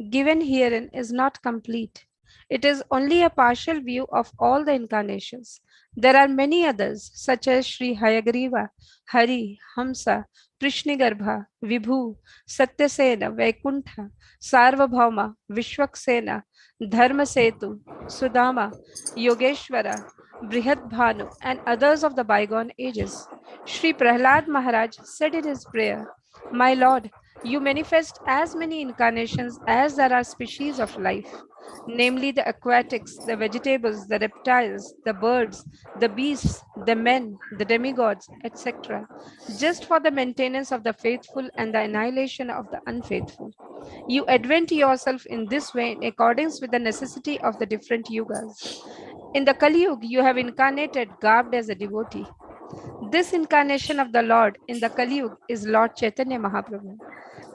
given herein is not complete. It is only a partial view of all the incarnations. There are many others, such as Sri Hayagriva, Hari, Hamsa, Prishnigarbha, Vibhu, Satyasena, Vaikuntha, Sarvabhauma, Vishwaksena, Dharmasetu, Sudama, Yogeshwara, Brihadbhanu, and others of the bygone ages. Sri Prahlad Maharaj said in his prayer, "My Lord, you manifest as many incarnations as there are species of life, namely the aquatics, the vegetables, the reptiles, the birds, the beasts, the men, the demigods, etc., just for the maintenance of the faithful and the annihilation of the unfaithful. You advent yourself in this way in accordance with the necessity of the different yugas. In the Kali Yuga, you have incarnated garbed as a devotee. This incarnation of the Lord in the Kali Yuga is Lord Chaitanya Mahaprabhu.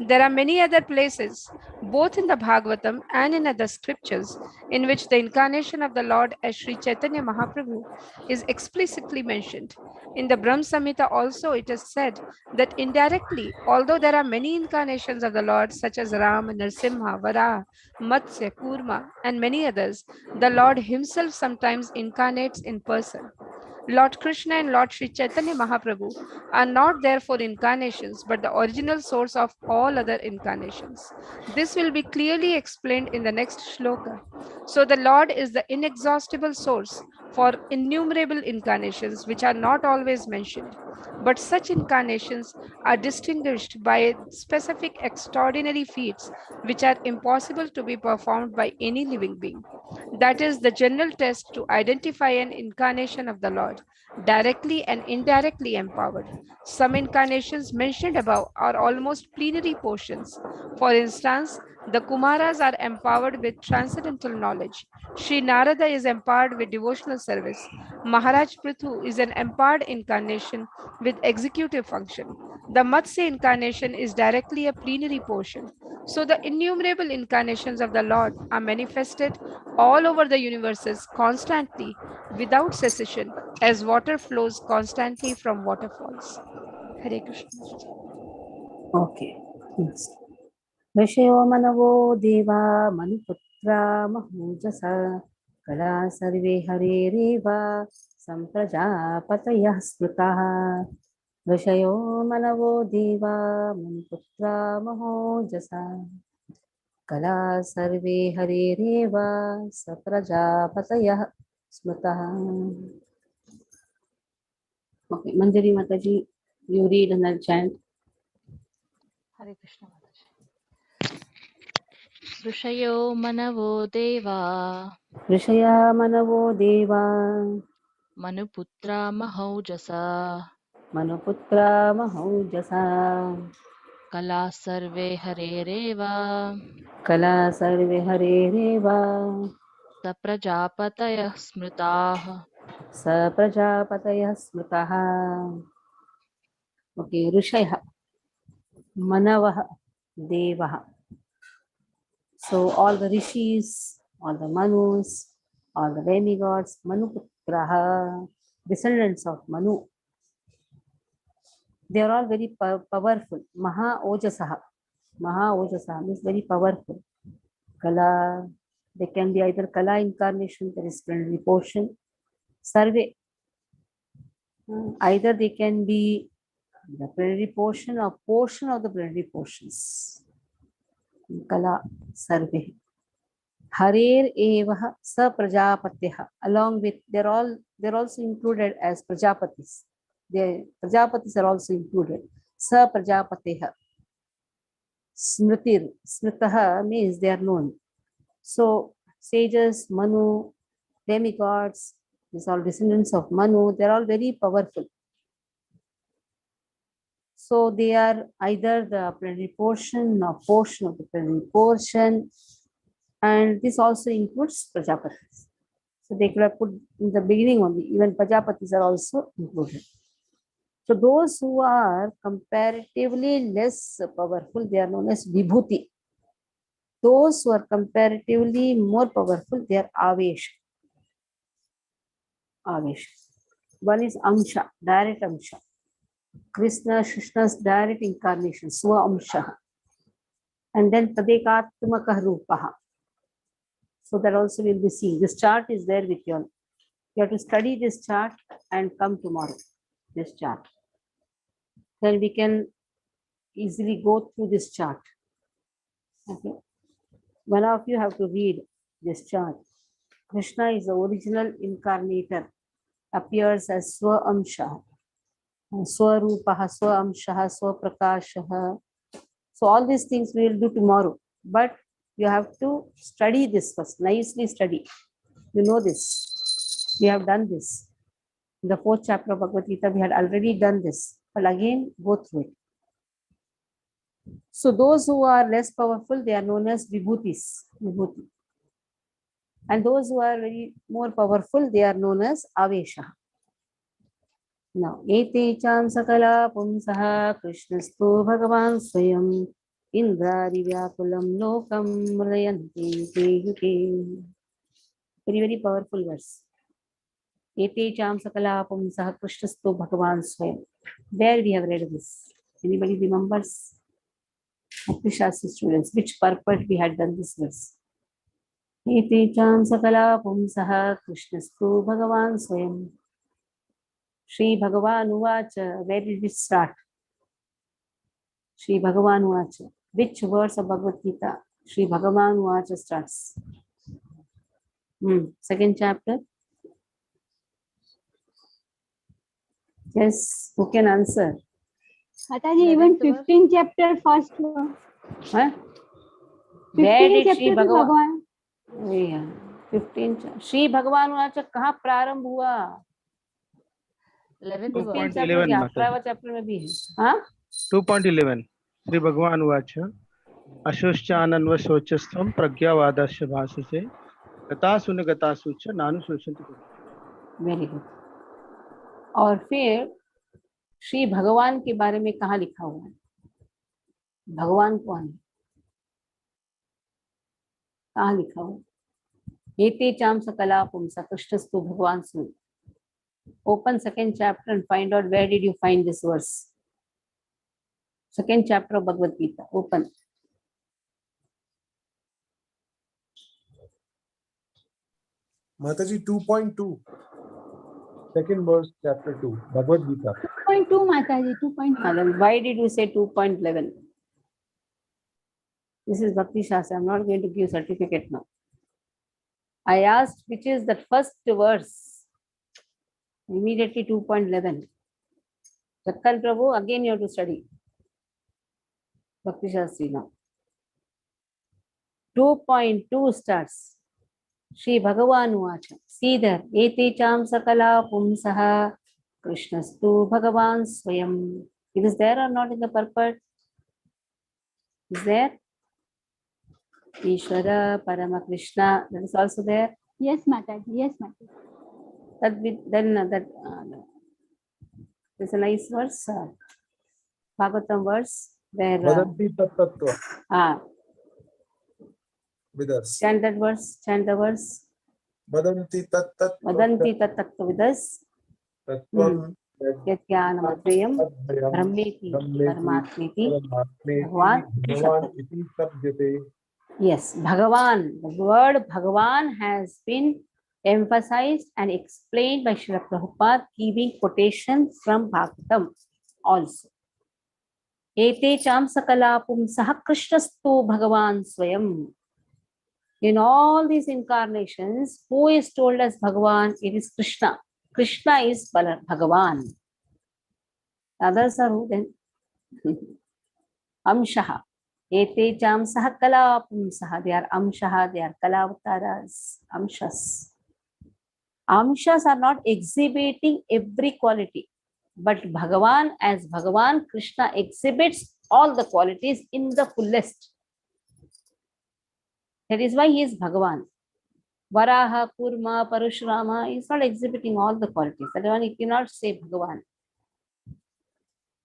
There are many other places, both in the Bhagavatam and in other scriptures, in which the incarnation of the Lord as Sri Chaitanya Mahaprabhu is explicitly mentioned. In the Brahm Samhita also it is said that indirectly, although there are many incarnations of the Lord such as Ram, Narsimha, Varaha, Matsya, Kurma, and many others, the Lord himself sometimes incarnates in person. Lord Krishna and Lord Sri Chaitanya Mahaprabhu are not therefore incarnations, but the original source of all other incarnations. This will be clearly explained in the next shloka. So the Lord is the inexhaustible source for innumerable incarnations, which are not always mentioned. But such incarnations are distinguished by specific extraordinary feats, which are impossible to be performed by any living being. That is the general test to identify an incarnation of the Lord, directly and indirectly empowered. Some incarnations mentioned above are almost plenary portions. For instance, the Kumaras are empowered with transcendental knowledge. Sri Narada is empowered with devotional service. Maharaj Prithu is an empowered incarnation with executive function. The Matsya incarnation is directly a plenary portion. So the innumerable incarnations of the Lord are manifested all over the universes constantly without cessation as water flows constantly from waterfalls. Hare Krishna. Okay. Next. Rishyo manavo deva manuputra mahujasa kala sarve harereva samprajapatayah smritaha. Rishyo manavo deva manuputra mahujasa kala sarve harereva samprajapatayah smritaha. Okay, Manjari Mataji, you read and I'll chant. Hare Krishna Mataji. Rishyo manavo deva Rishaya manavo deva manuputra mahaujasa Manuputra Mahaujasa kala sarve harereva Kala Sarve Harereva saprajapatayah smritaah. Sa Prajapataya Smritaha. Okay, Rishaya Manavaha Devaha. So all the rishis, all the manus, all the demigods, Manuputraha, descendants of Manu, they are all very powerful. Maha Ojasaha. Maha Ojasaha means very powerful. Kala, they can be either Kala incarnation, that is plenary portion, Sarve, either they can be the plenary portion or portion of the plenary portions. Kala, Sarve. Harer Evaha Sa Prajapatyaha. Along with, they're also included as Prajapatis. Prajapatis are also included. Sa Prajapatyaha. Smritir. Smritaha means they are known. So sages, Manu, demigods, these are descendants of Manu, they are all very powerful. So they are either the plenary portion or portion of the plenary portion. And this also includes Prajapatis. So they could have put in the beginning only, even Prajapatis are also included. So those who are comparatively less powerful, they are known as Vibhuti. Those who are comparatively more powerful, they are Avesha. Avesha. One is Amsha, direct Amsha. Krishna's direct incarnation, Swa Amsha. And then Tadekatmakah Rupaha. So that also will be seen. This chart is there with you all. You have to study this chart and come tomorrow. This chart. Then we can easily go through this chart. Okay. One of you have to read this chart. Krishna is the original incarnator, appears as Swa Amsha, Swarupaha, Swa Amshaha, Swa Prakashaha. So all these things we will do tomorrow. But you have to study this first, nicely study. You know this. We have done this. In the 4th chapter of Bhagavad Gita, we had already done this. But again, go through it. So those who are less powerful, they are known as Vibhutis. Vibhuti. And those who are very more powerful, they are known as Avesha. Now, Ete Cham Sakala Pumsaha Krishnastu Bhagavan Swayam Indradi Vyakulam Lokam Mrayanti Yuke. Very, very powerful verse. Ete Cham Sakala Pumsaha Krishnastu Bhagavan Swayam. Where we have read this? Anybody remembers? Shastri students, which purport we had done this verse? Ete Cham Sakala Pumsaha Krishnastu Bhagavan Swayam. Shri Bhagavan Uvacha. Where did it start? Shri Bhagavan Uvacha. Which verse of Bhagavad Gita? Shri Bhagavan Uvacha starts. 2nd chapter. Yes, who can answer? Mataji, even 15th chapter first one. Huh? 15th chapter to Bhagavan. Yeah. 15th. Shri Bhagavan Uvacha कहाँ प्रारंभ हुआ? 11th 15th verse. chapter या 18वां chapter में भी है. हाँ? 2.11 श्री भगवान उवाच अशोश्चानन्वशोचस्त्वं प्रज्ञावादस्य भाषसे गतासु न गतासु च नानुशोचन्ति. Very good. और फिर श्री भगवान के बारे में कहाँ लिखा हुआ है? भगवान कौन है? कहाँ लिखा हुआ? एते चाम सकला पुंसा कृष्णस्तु भगवान स्वयं. Open 2nd chapter and find out where did you find this verse. 2nd chapter of Bhagavad Gita. Open. Mataji 2.2. 2nd verse, chapter 2, Bhagavad Gita. 2.2 Mataji, 2.2. Then why did you say 2.11? This is Bhakti Shastra. I'm not going to give certificate now. I asked which is the first verse. Immediately 2.11. Chakkan Prabhu, again you have to study. Bhakti Shastri now. 2.2 starts. Shri Bhagavan Uvacha. See there. Ete Cham Sakala Pumsaha Krishnastu Bhagavan Swayam. It is there or not in the purport? Is there? Ishvara Parama Krishna. That is also there. Yes, Mataji. Yes, Mataji. There's a nice verse, Bhagavatam verse, where Vadanti tat tattva. With us. Chant that verse, chant the verse. Vadanti tat tattva. Vadanti tat tattva with us. Tattvam. Yatyanamadvayam brahmeti paramatmeti bhagavan iti sabdyate. Yes, Bhagavan. The word Bhagavan has been emphasized and explained by Srila Prabhupada, giving quotation from Bhagavatam also. Ete cham sakala pumsaha krishnastu Bhagavan swayam. In all these incarnations, who is told as Bhagavan? It is Krishna. Krishna is Bhagavan. Others are who then? Amshaha. Ete cham saha kala pumsaha. They are Amshaha, they are Kala Avtaras, Amshas. Amshas are not exhibiting every quality, but Bhagavan, as Bhagavan, Krishna exhibits all the qualities in the fullest. That is why he is Bhagavan. Varaha, Kurma, Parashurama, he is not exhibiting all the qualities. That one you cannot say Bhagavan.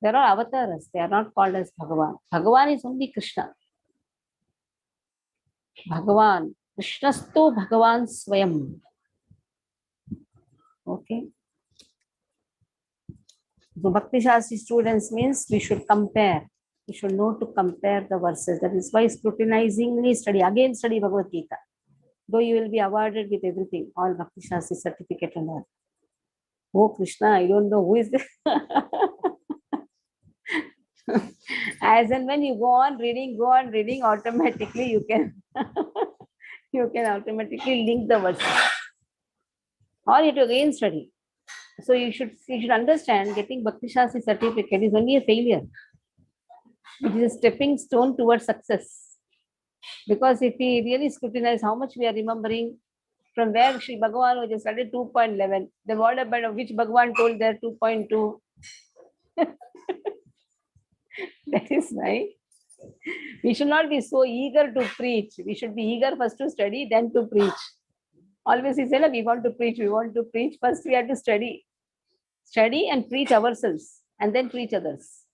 There are avatars, they are not called as Bhagavan. Bhagavan is only Krishna. Bhagavan, Krishnastu Bhagavan Swayam. Okay. So Bhakti Shastri students means we should compare. We should know to compare the verses. That is why scrutinizingly study. Again study Bhagavad Gita. Though you will be awarded with everything, all Bhakti Shastri certificate and all. Oh Krishna, I don't know who is this. As and when you go on reading, automatically you can you can automatically link the verses. Or you have to again study. So you should understand getting Bhakti Shastri certificate is only a failure. It is a stepping stone towards success. Because if we really scrutinize how much we are remembering, from where Sri Bhagavan was just studied 2.11, then what about which Bhagavan told there 2.2? That is why we should not be so eager to preach. We should be eager first to study, then to preach. Always he said, we want to preach. First we have to study. Study and preach ourselves, and then preach others.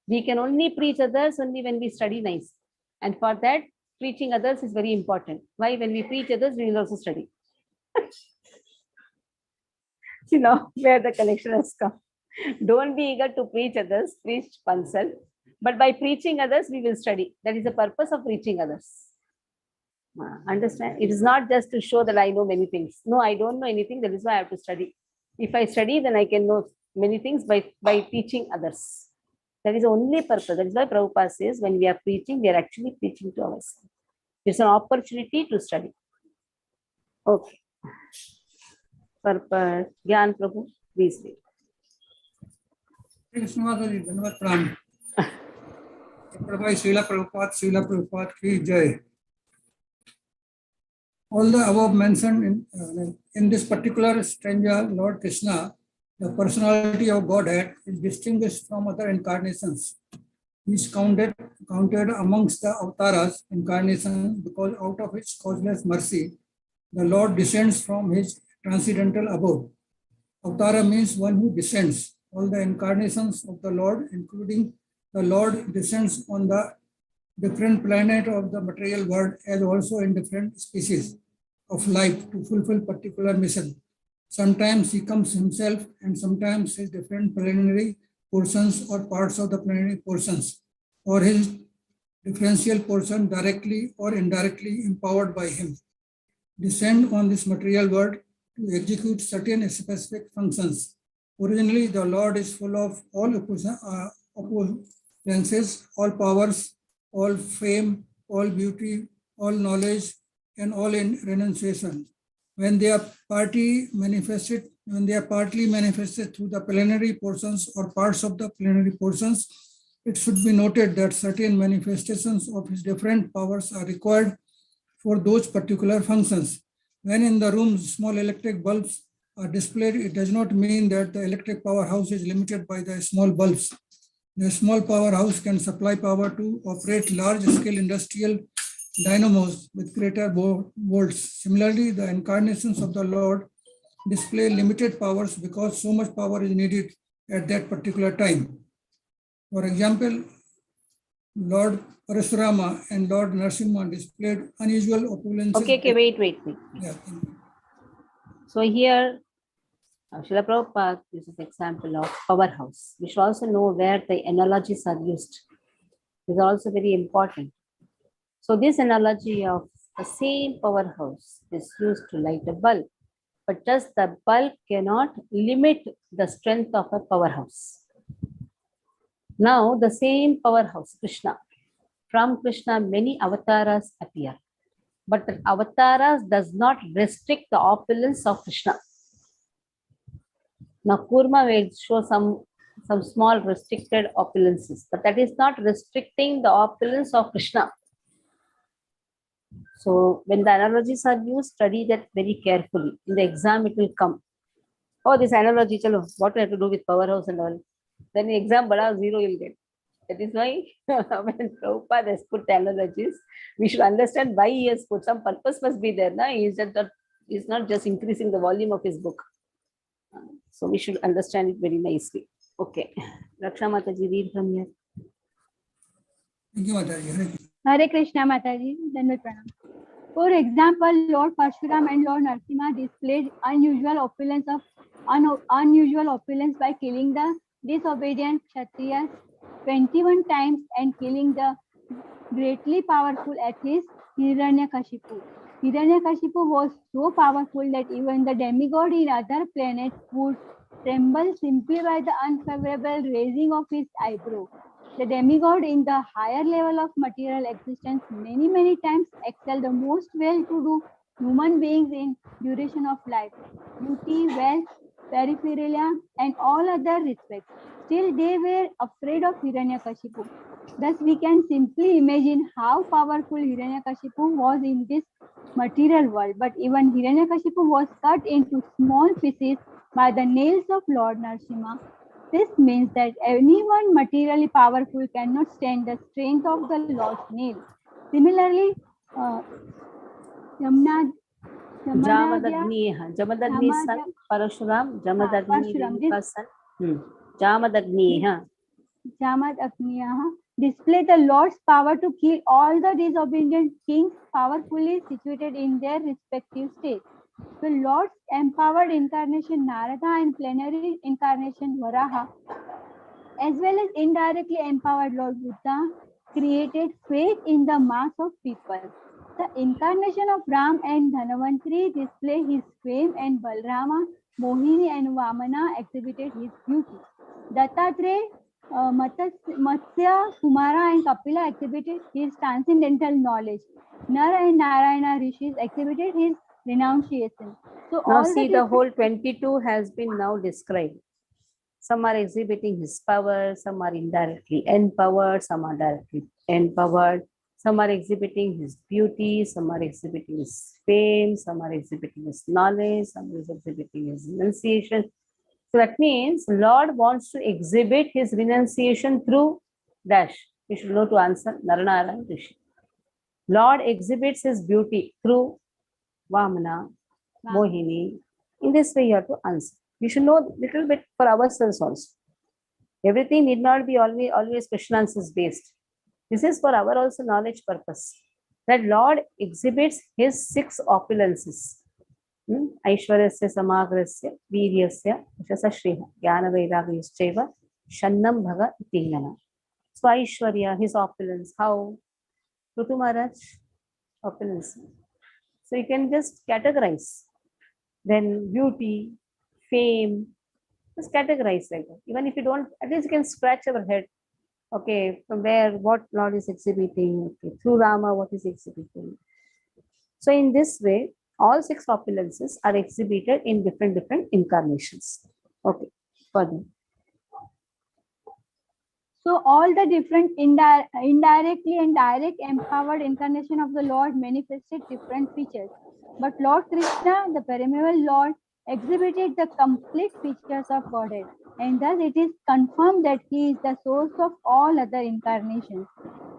We can only preach others only when we study nice. And for that, preaching others is very important. Why? When we preach others, we will also study. See now where the connection has come. Don't be eager to preach others, preach oneself. But by preaching others, we will study. That is the purpose of preaching others. Understand? It is not just to show that I know many things. No, I don't know anything. That is why I have to study. If I study, then I can know many things by teaching others. That is the only purpose. That is why Prabhupada says when we are preaching, we are actually preaching to ourselves. It's an opportunity to study. Okay. Purpose. Gyan Prabhu, please read. धन्यवाद प्रणाम Srila Prabhupada ki jai. All the above mentioned in this particular stanza, Lord Krishna, the personality of Godhead, is distinguished from other incarnations. He is counted amongst the avatars incarnation because out of his causeless mercy, the Lord descends from his transcendental abode. Avatara means one who descends. All the incarnations of the Lord, including the Lord, descends on the different planet of the material world as also in different species of life to fulfill particular mission. Sometimes he comes himself and sometimes his different preliminary portions or parts of the plenary portions or his differential portion directly or indirectly empowered by him. Descend on this material world to execute certain specific functions. Originally, the Lord is full of all opulences, all powers, all fame, all beauty, all knowledge, and all in renunciation. When they are partly manifested through the plenary portions or parts of the plenary portions, it should be noted that certain manifestations of his different powers are required for those particular functions. When in the room small electric bulbs are displayed, it does not mean that the electric powerhouse is limited by the small bulbs. The small powerhouse can supply power to operate large-scale industrial dynamos with greater volts. Similarly, the incarnations of the Lord display limited powers because so much power is needed at that particular time. For example, Lord Parashurama and Lord Narasimha displayed unusual opulences. Okay, wait. Yeah. So here, Srila Prabhupada uses example of powerhouse. We should also know where the analogies are used. This is also very important. So this analogy of the same powerhouse is used to light a bulb, but just the bulb cannot limit the strength of a powerhouse. Now the same powerhouse, Krishna. From Krishna, many avatars appear, but the avatars does not restrict the opulence of Krishna. Now Kurma will show some small restricted opulences, but that is not restricting the opulence of Krishna. So when the analogies are used, study that very carefully. In the exam, it will come. Oh, this analogy, chalo, what we have to do with powerhouse and all. Then the exam, bada 0 you'll get. That is why when Prabhupada has put analogies, we should understand why he has put. Some purpose must be there. Na? He's not just increasing the volume of his book. So we should understand it very nicely. Okay. Raksha Mataji, read from here. Thank you, Mataji. Hare Krishna Mataji, Dandavat Pranam. For example, Lord Parshuram and Lord Narasimha displayed unusual opulence by killing the disobedient Kshatriyas 21 times and killing the greatly powerful atheist Hiranyakashipu. Hiranyakashipu was so powerful that even the demigod in other planets would tremble simply by the unfavorable raising of his eyebrow. The demigod in the higher level of material existence many times excel the most well-to-do human beings in duration of life, beauty, wealth, paraphernalia, and all other respects. Still, they were afraid of Hiranyakashipu. Thus, we can simply imagine how powerful Hiranyakashipu was in this material world. But even Hiranyakashipu was cut into small pieces by the nails of Lord Narasimha. This means that anyone materially powerful cannot stand the strength of the Lord's nail. Similarly, Jamadagni's son, Parashuram, Jamadagni's son, Jamadagni. Jamadagniyaha display the Lord's power to kill all the disobedient kings powerfully situated in their respective states. The Lord's empowered incarnation Narada and plenary incarnation Varaha, as well as indirectly empowered Lord Buddha, created faith in the mass of people. The incarnation of Ram and Dhanvantari display his fame, and Balrama, Mohini and Vamana exhibited his beauty. Dattatreya, Matsya, Kumara and Kapila exhibited his transcendental knowledge. Nara and Narayana rishis exhibited his renunciation. So now all see the whole 22 has been now described. Some are exhibiting his power, some are indirectly empowered, some are directly empowered, some are exhibiting his beauty, some are exhibiting his fame, some are exhibiting his knowledge, some is exhibiting his renunciation. So that means Lord wants to exhibit his renunciation through dash. We should know to answer Narayana Rishi. Lord exhibits his beauty through Vamana, Mohini. In this way you have to answer. We should know a little bit for ourselves also. Everything need not be always question answers based. This is for our also knowledge purpose. That Lord exhibits his 6 opulences. Aishwaryasya Samagrasya Viryasya Yashasa Shriha Jnana Vairagyaschaiva Shannam Bhaga Itinana. So Aishwarya, his opulence. How? Rutu Maharaj, opulence. So you can just categorize. Then beauty, fame, just categorize like that. Even if you don't, at least you can scratch our head. Okay, from where, what Lord is exhibiting. Okay, through Rama, what is exhibiting. So in this way, all 6 opulences are exhibited in different incarnations. Okay, further. So all the different indirectly and direct empowered incarnation of the Lord manifested different features. But Lord Krishna, the perennial Lord, exhibited the complete features of Godhead. And thus it is confirmed that he is the source of all other incarnations.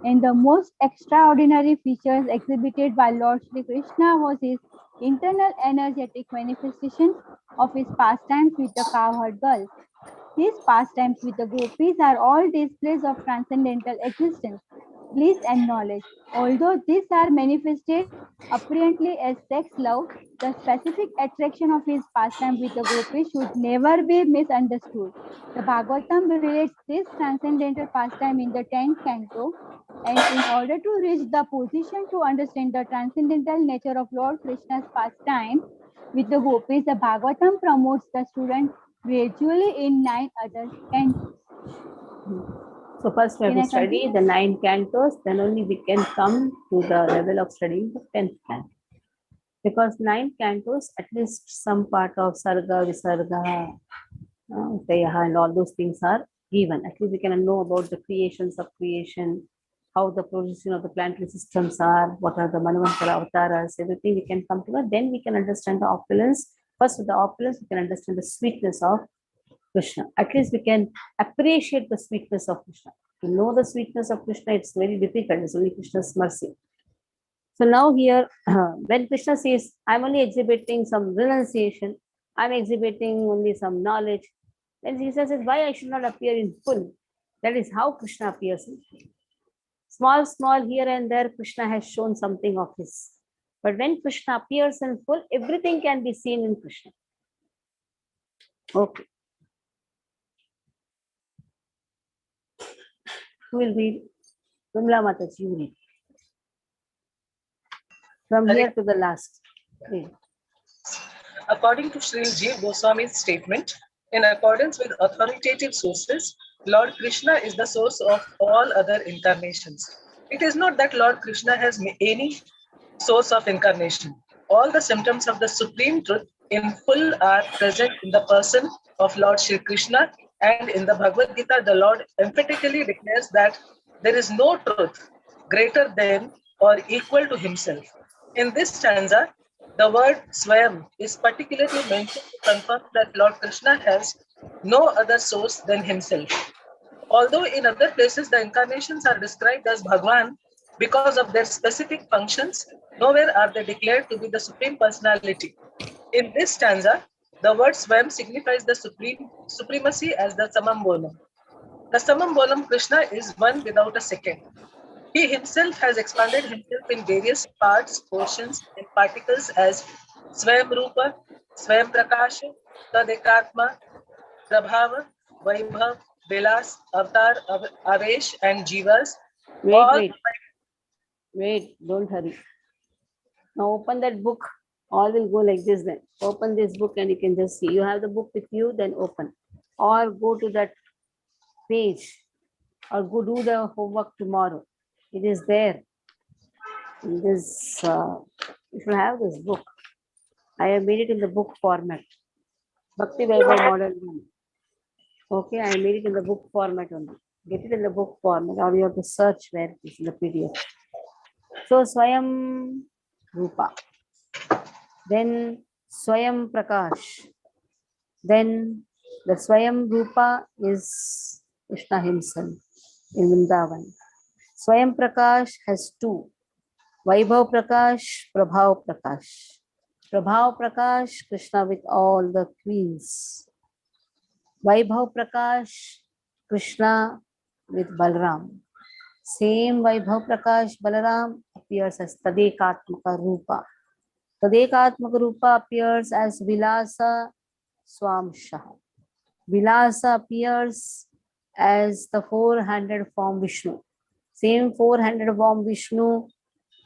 And the most extraordinary features exhibited by Lord Shri Krishna was his internal energetic manifestations of his pastimes with the cowherd girls. His pastimes with the gopis are all displays of transcendental existence, bliss and knowledge. Although these are manifested apparently as sex love, the specific attraction of his pastime with the gopis should never be misunderstood. The Bhagavatam relates this transcendental pastime in the 10th canto, and in order to reach the position to understand the transcendental nature of Lord Krishna's pastime with the gopis, the Bhagavatam promotes the student gradually in 9 other cantos. So first we have to study the 9 cantos, then only we can come to the level of studying the 10th canto. Because 9 cantos, at least some part of Sarga, Visarga, Dayaha and all those things are given. At least we can know about the creations of creation, how the position of the planetary systems are, what are the Manvantara avatars, everything we can come to it. Then we can understand the opulence. First with the opulence, we can understand the sweetness of Krishna. At least we can appreciate the sweetness of Krishna. To know the sweetness of Krishna, it's very difficult. It's only Krishna's mercy. So now here, when Krishna says, I'm only exhibiting some renunciation, I'm exhibiting only some knowledge, then Jesus says, why I should not appear in full? That is how Krishna appears in full. Small, here and there, Krishna has shown something of his. But when Krishna appears in full, everything can be seen in Krishna. Okay. Who will read? Vimla Mataji, you read. From here to the last. Read. According to Sri Jiva Goswami's statement, in accordance with authoritative sources, Lord Krishna is the source of all other incarnations. It is not that Lord Krishna has any source of incarnation. All the symptoms of the supreme truth in full are present in the person of Lord Shri Krishna, and in the Bhagavad Gita, the Lord emphatically declares that there is no truth greater than or equal to himself. In this stanza, the word Swayam is particularly mentioned to confirm that Lord Krishna has no other source than himself. Although in other places the incarnations are described as Bhagwan because of their specific functions, nowhere are they declared to be the Supreme Personality. In this stanza, the word Swayam signifies the supremacy as the Samam Bonam. The Samam Bonam Krishna is one without a second. He himself has expanded himself in various parts, portions, and particles as Swayam Rupa, Swayam Prakasha, Tadekatma, Prabhava, Vaibhav, Vilas, Avatar, Avesh, and Jivas. Wait, don't hurry. Now open that book. All will go like this then. Open this book and you can just see. You have the book with you, then open. Or go to that page. Or go do the homework tomorrow. It is there. In this, you should have this book. I have made it in the book format. Bhakti Vaibhava Model 1. Okay, I made it in the book format only. Get it in the book format, or you have to search where it is in the PDF. So Swayam Rupa, then Swayam Prakash, then the Swayam Rupa is Krishna himself in Vrindavan. Swayam Prakash has two, Vaibhav Prakash, Prabhav Prakash. Prabhav Prakash, Krishna with all the queens. Vaibhav Prakash, Krishna with Balram. Same Vaibhav Prakash, Balaram appears as Tadekatmaka Rupa. Tadekatmaka Rupa appears as Vilasa Swamshaha. Vilasa appears as the four-handed form Vishnu. Same four-handed form Vishnu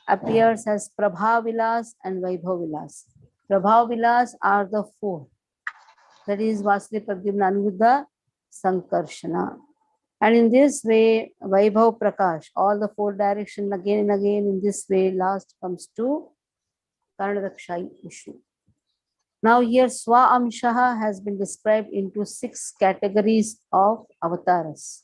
appears as Prabha Vilas and Vaibhav Vilas. Prabha Vilas are the four. That is Vasudeva Pradyumna Anuruddha Sankarshana. And in this way, Vaibhav Prakash, all the four directions again and again in this way, last comes to Karnadakshayi Vishnu. Now here Swa Amshaha has been described into 6 categories of avatars.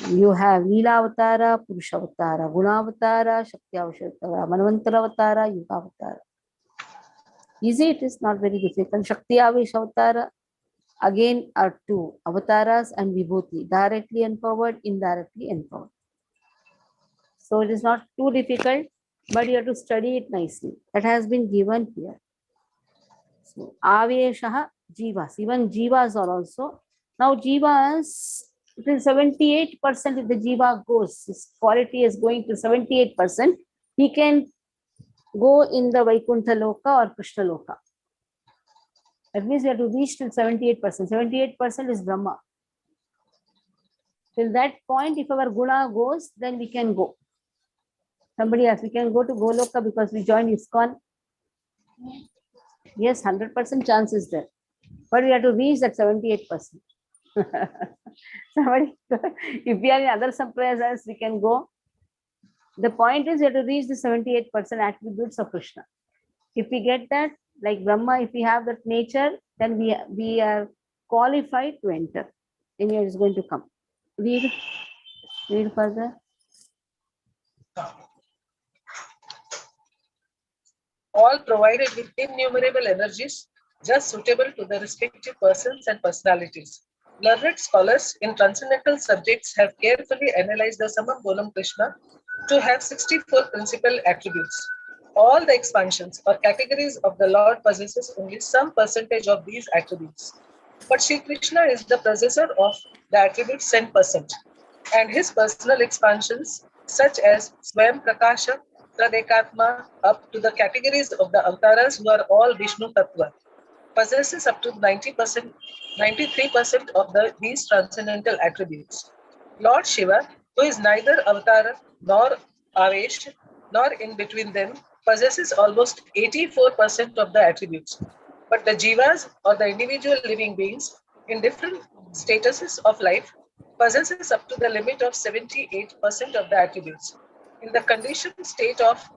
You have Leela Avatara, Purusha Avatara, Guna Avatara, Shakti Avatara, Manvantara Avatara, Yuga Avatara. Easy, it is not very difficult. Shakti Avesh Avatara again are 2 avatars and Vibhuti, directly empowered, indirectly empowered. So it is not too difficult, but you have to study it nicely. That has been given here. So Aveshaha Jivas, even Jivas are also. Now Jivas, it is 78% if the Jiva goes, his quality is going to 78%, he can go in the Vaikuntha Loka or Krishna Loka. That means we have to reach till 78%. 78% is Brahma. Till that point, if our guna goes, then we can go. Somebody else, we can go to Goloka because we joined ISKCON. Yes, 100% chance is there. But we have to reach that 78%. Somebody, if we are in other sampradayas, we can go. The point is we have to reach the 78% attributes of Krishna. If we get that, like Brahma, if we have that nature, then we are qualified to enter. And it is going to come. Read further. All provided with innumerable energies, just suitable to the respective persons and personalities. Learned scholars in transcendental subjects have carefully analyzed the Samam Bonam Krishna to have 64 principal attributes. All the expansions or categories of the Lord possesses only some percentage of these attributes. But Sri Krishna is the possessor of the attributes 10%, and his personal expansions, such as Swayam Prakasha, Tradekatma, up to the categories of the avatars who are all Vishnu Tattva, possesses up to 90%, 93% of these transcendental attributes. Lord Shiva, who is neither Avatara nor Avesh, nor in between them, possesses almost 84% of the attributes. But the Jivas, or the individual living beings in different statuses of life, possesses up to the limit of 78% of the attributes. In the conditioned state of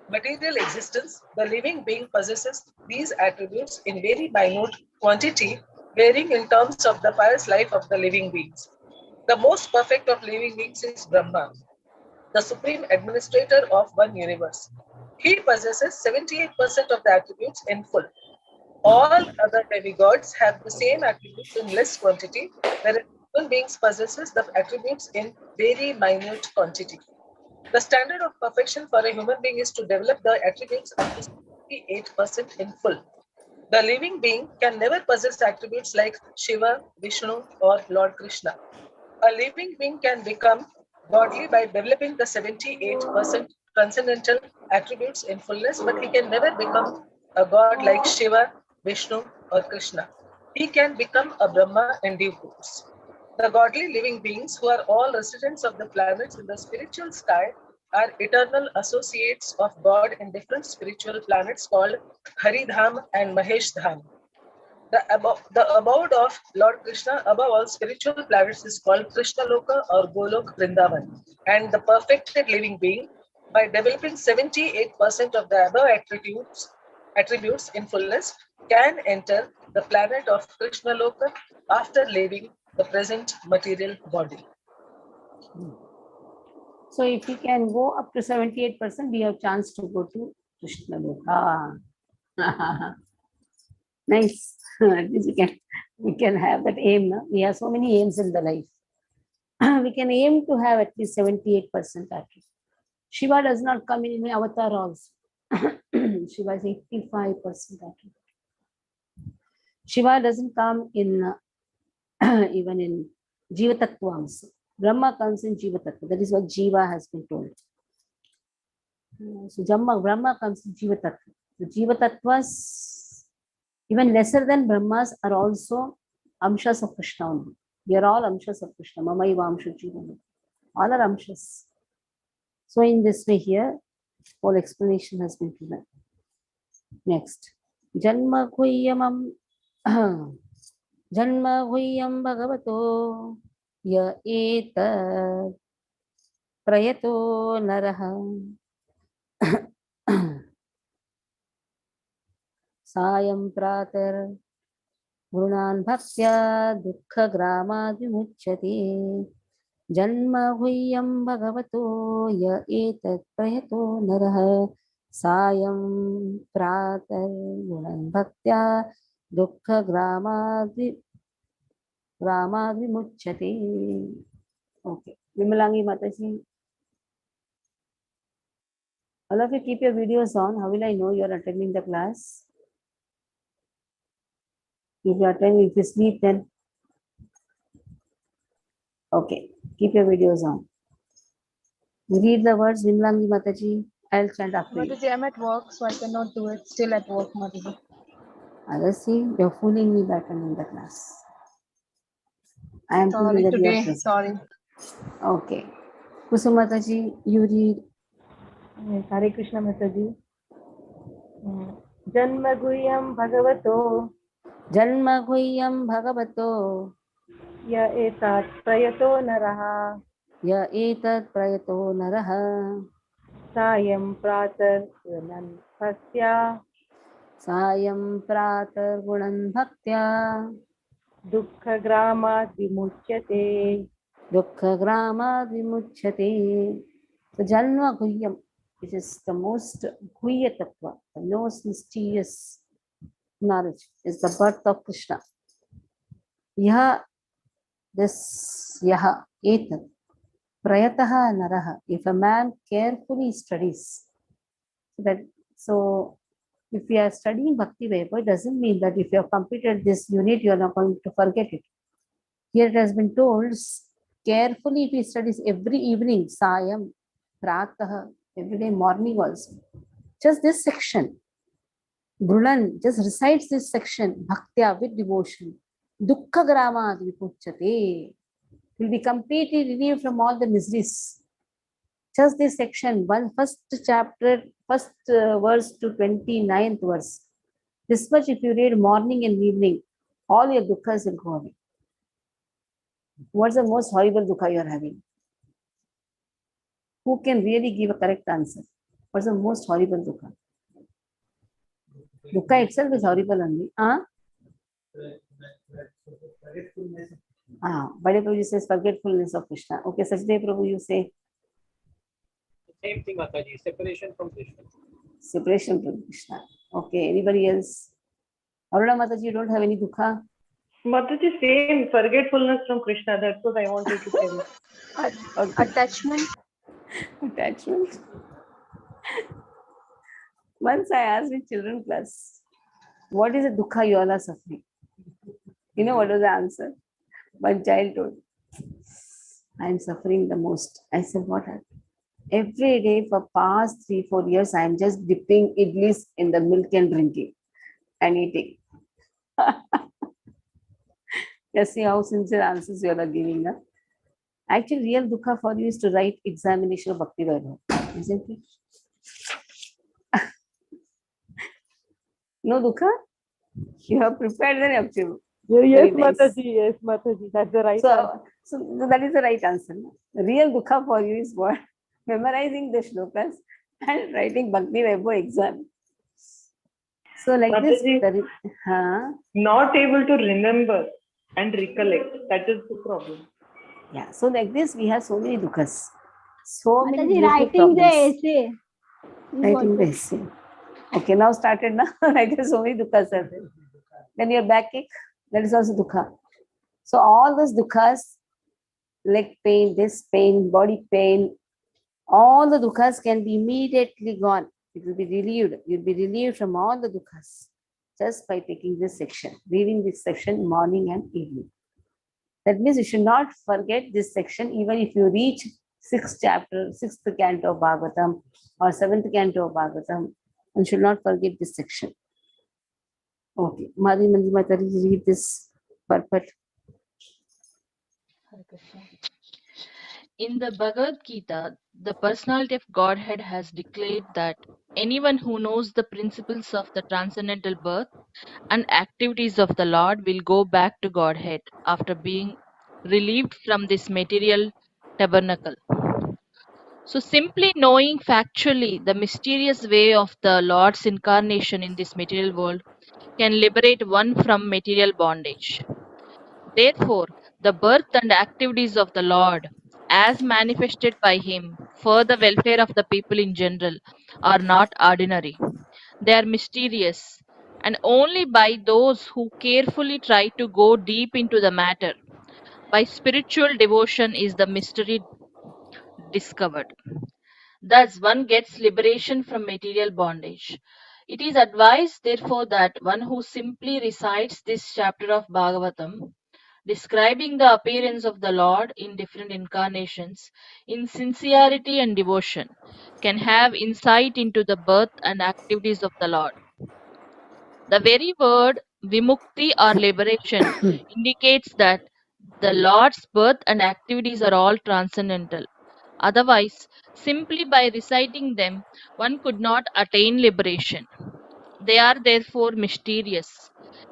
material existence, the living being possesses these attributes in very minute quantity, varying in terms of the pious life of the living beings. The most perfect of living beings is Brahma, the supreme administrator of one universe. He possesses 78% of the attributes in full. All other demigods have the same attributes in less quantity, whereas human beings possesses the attributes in very minute quantity. The standard of perfection for a human being is to develop the attributes up to 78% in full. The living being can never possess attributes like Shiva, Vishnu, or Lord Krishna. A living being can become godly by developing the 78% transcendental attributes in fullness, but he can never become a god like Shiva, Vishnu, or Krishna. He can become a Brahma in due course. The godly living beings, who are all residents of the planets in the spiritual sky, are eternal associates of God in different spiritual planets called Haridham and Mahesh Dham. The abode of Lord Krishna above all spiritual planets is called Krishna Loka or Golok Vrindavan. And the perfected living being, by developing 78% of the above attributes in fullness, can enter the planet of Krishna Loka after leaving the present material body. So if we can go up to 78%, we have chance to go to Krishna Loka. Nice. At least we can have that aim. No? We have so many aims in the life. We can aim to have at least 78% attribute. Shiva does not come in any avatar also. Shiva is 85% attribute. Shiva doesn't come in even in Jiva Tattva also. Brahma comes in Jiva Tattva. That is what Jiva has been told. So Brahma comes in Jiva Tattva. The Jiva Tattvas, even lesser than Brahmas, are also Amshas of Krishna only. We are all Amshas of Krishna. Mamaiva Amsha Jiva. All are Amshas. So in this way here, whole explanation has been given. Next. Janma Guhyamam Janma Guhyam Bhagavato Ya Eta Prayato Naraha Sayam Pratar Gunan Bhaksya Dukha Grama Vimuchyate Janma Guhyam Bhagavato Ya Eta Prayato Naraha Sayam Pratar Gunan Bhaksya Dukha Grama Vimuchyate. Okay. Vimalangi Mataji. All of you keep your videos on. How will I know you are attending the class? If you attend, if you sleep, then okay. Keep your videos on. Read the words, Vimalangi Mataji. I'll chant after you. Mataji, I'm at work, so I cannot do it. Still at work, Mataji. Others see, you're fooling me back in the class. I am Sorry thinking that you are today. present. Sorry. Okay. Kusumataji, you read. Hare Krishna Mataji. Janma Guhyam Bhagavato Janma Guhyam Bhagavato Ya Etat Prayato Naraha Ya Etat Prayato Naraha Sayam Pratar Gunan Bhaksya Sayam Pratar Gunan Bhaktya Dukkha Grama Vimuchyate. Dukkha Grama Vimuchyate. So Janma Guhyam, which is the most Guhya Tattva, the most mysterious knowledge, is the birth of Krishna. Yaha this yaha, etat, prayataha naraha. If a man carefully studies, so if we are studying Bhakti Vaibhava, it doesn't mean that if you have completed this unit, you are not going to forget it. Here it has been told, carefully if he studies every evening, sayam, pratah, every day morning also. Just this section, Brulan just recites this section, bhaktya, with devotion. Dukkha grama vipuchyate. Will be completely relieved from all the miseries. Just this section, first chapter, first verse to 29th verse. This much if you read morning and evening, all your dukkhas will go away. What's the most horrible dukkha you are having? Who can really give a correct answer? What's the most horrible dukkha? Dukkha itself is horrible only. Bade Prabhu says forgetfulness of Krishna. Okay, Sajdev Prabhu, you say? Same thing, Mataji, separation from Krishna. Separation from Krishna. Okay, anybody else? Aruna Mataji, you don't have any dukkha? Mataji, same forgetfulness from Krishna. That's what I wanted to tell you. Attachment. Attachment. Once I asked in children class, what is the dukkha you all are suffering? You know what was the answer? One child told, I am suffering the most. I said, what happened? Every day for past 3-4 years, I am just dipping idlis in the milk and drinking and eating. Just see how sincere answers you all are giving. Huh? Actually, real dukkha for you is to write examination of Bhakti Vaibhava, isn't it? No dukkha? You have prepared then up to. Yes, Mataji. Yes, Mataji. That's the right answer. So that is the right answer. No? Real dukkha for you is what? Memorizing the shlokas and writing Bhakti Vaibhava exam. So like Mataji, this, not able to remember and recollect. That is the problem. Yeah. So like this, we have so many dukkhas. So many writing the essay. Writing the essay. Okay, now started now. Like so many dukkhas are there. Then your backache, that is also dukkha. So all those dukkhas, leg pain, this pain, body pain, all the dukkhas can be immediately gone. It will be relieved. You'll be relieved from all the dukkhas just by taking this section, reading this section morning and evening. That means you should not forget this section even if you reach 6th chapter, 6th canto of Bhagavatam or 7th canto of Bhagavatam. You should not forget this section. Okay, Madhi Manjumata, read this purport. In the Bhagavad Gita, the personality of Godhead has declared that anyone who knows the principles of the transcendental birth and activities of the Lord will go back to Godhead after being relieved from this material tabernacle. So, simply knowing factually the mysterious way of the Lord's incarnation in this material world can liberate one from material bondage. Therefore, the birth and activities of the Lord, as manifested by Him for the welfare of the people in general, are not ordinary. They are mysterious, and only by those who carefully try to go deep into the matter, by spiritual devotion, is the mystery discovered. Thus, one gets liberation from material bondage. It is advised, therefore, that one who simply recites this chapter of Bhagavatam, describing the appearance of the Lord in different incarnations, in sincerity and devotion, can have insight into the birth and activities of the Lord. The very word vimukti or liberation indicates that the Lord's birth and activities are all transcendental. Otherwise, simply by reciting them, one could not attain liberation. They are therefore mysterious,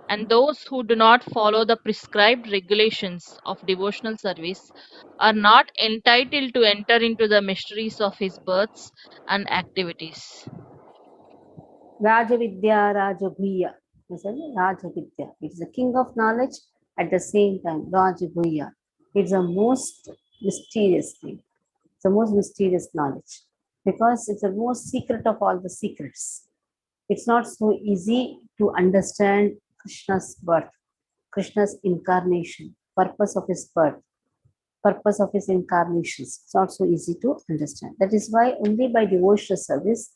and those who do not follow the prescribed regulations of devotional service are not entitled to enter into the mysteries of his births and activities. Rajavidya, Rajabhuya. Rajavidya. It is the king of knowledge at the same time. Rajabhuya. It's the most mysterious thing. It's the most mysterious knowledge because it's the most secret of all the secrets. It's not so easy to understand Krishna's birth, Krishna's incarnation. purpose of his birth, purpose of his incarnations. It's not so easy to understand. That is why only by devotional service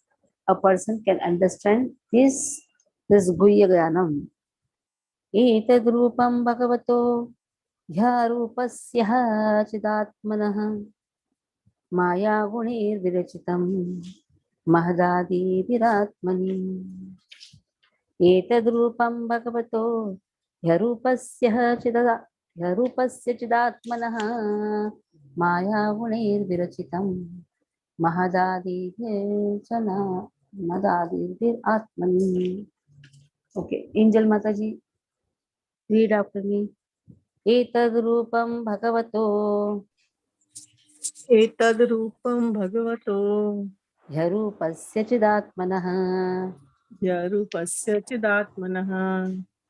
a person can understand this Guhya Gyanam. Etad rupam bhagavato ह्यारूपस्य चिदात्मनः माया गुणैर्विरचितं महदादिभिरात्मनि एतद्रूपं भगवतो ह्यरूपस्य चिदात्मनः माया गुणैर्विरचितं महदादिभिरात्मनि. Okay, Angel Mataji, read after me. एतद्रूपं भगवतो एतद्रूपं भगवतो ह्यरूपस्य चिदात्मनः ह्यरूपस्य चिदात्मनः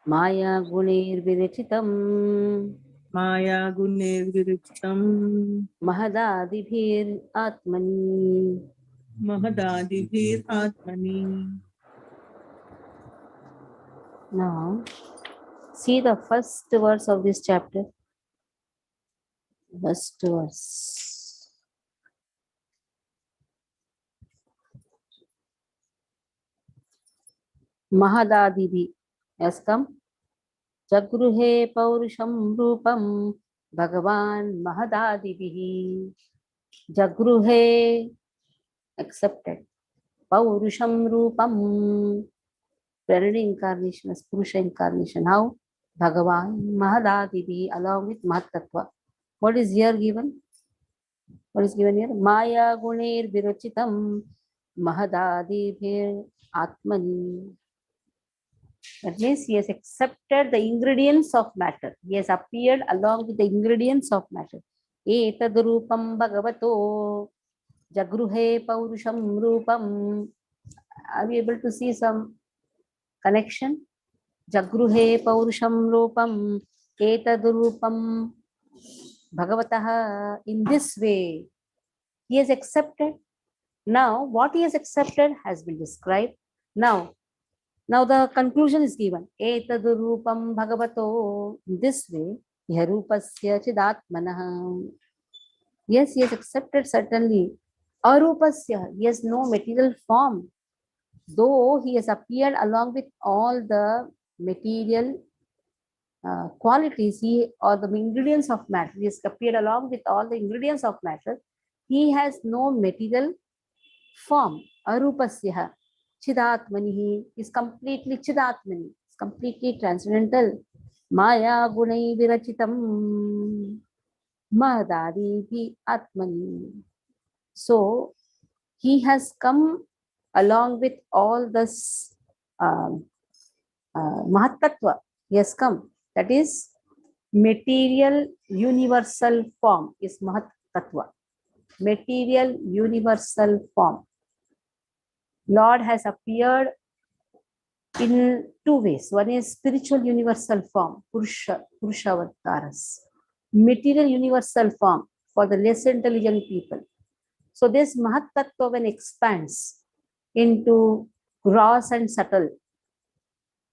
माया गुणैर्विरचितं महदादिभिरात्मनि. Now see the first verse of this chapter. First verse. Mahadadibhi has come. Jagruhe Paurusham Rupam Bhagavan Mahadadibhi. Jagruhe accepted. Paurusham Rupam Plenary incarnation as Purusha incarnation. How? Bhagavan Mahadadibhi along with Mahatattva. What is here given? What is given here? Maya Gunair Virochitam Mahadadibhir Atmani. That means he has accepted the ingredients of matter. He has appeared along with the ingredients of matter. Etad Rupam Bhagavato Jagruhe Paurusham Rupam. Are we able to see some connection? Jagruhe Paurusham Rupam Etad Rupam Bhagavataha. In this way, he has accepted. Now, what he has accepted has been described. Now the conclusion is given. Etad Rupam Bhagavato. In this way, Yarupasya Chidatmanaha. Yes, he has accepted certainly. Arupasya, he has no material form. Though he has appeared along with all the material qualities, or the ingredients of matter, he has appeared along with all the ingredients of matter, he has no material form. Arupasya Chidatmani is completely Chidatmani, is completely transcendental. Maya Gunai Virachitam Mahadadibhi Atmani. So he has come along with all this Mahatattva. He has come. That is material universal form is Mahatattva. Material universal form. Lord has appeared in two ways. One is spiritual universal form, Purusha Avataras. Material universal form for the less intelligent people. So this Mahatattva when expands into gross and subtle,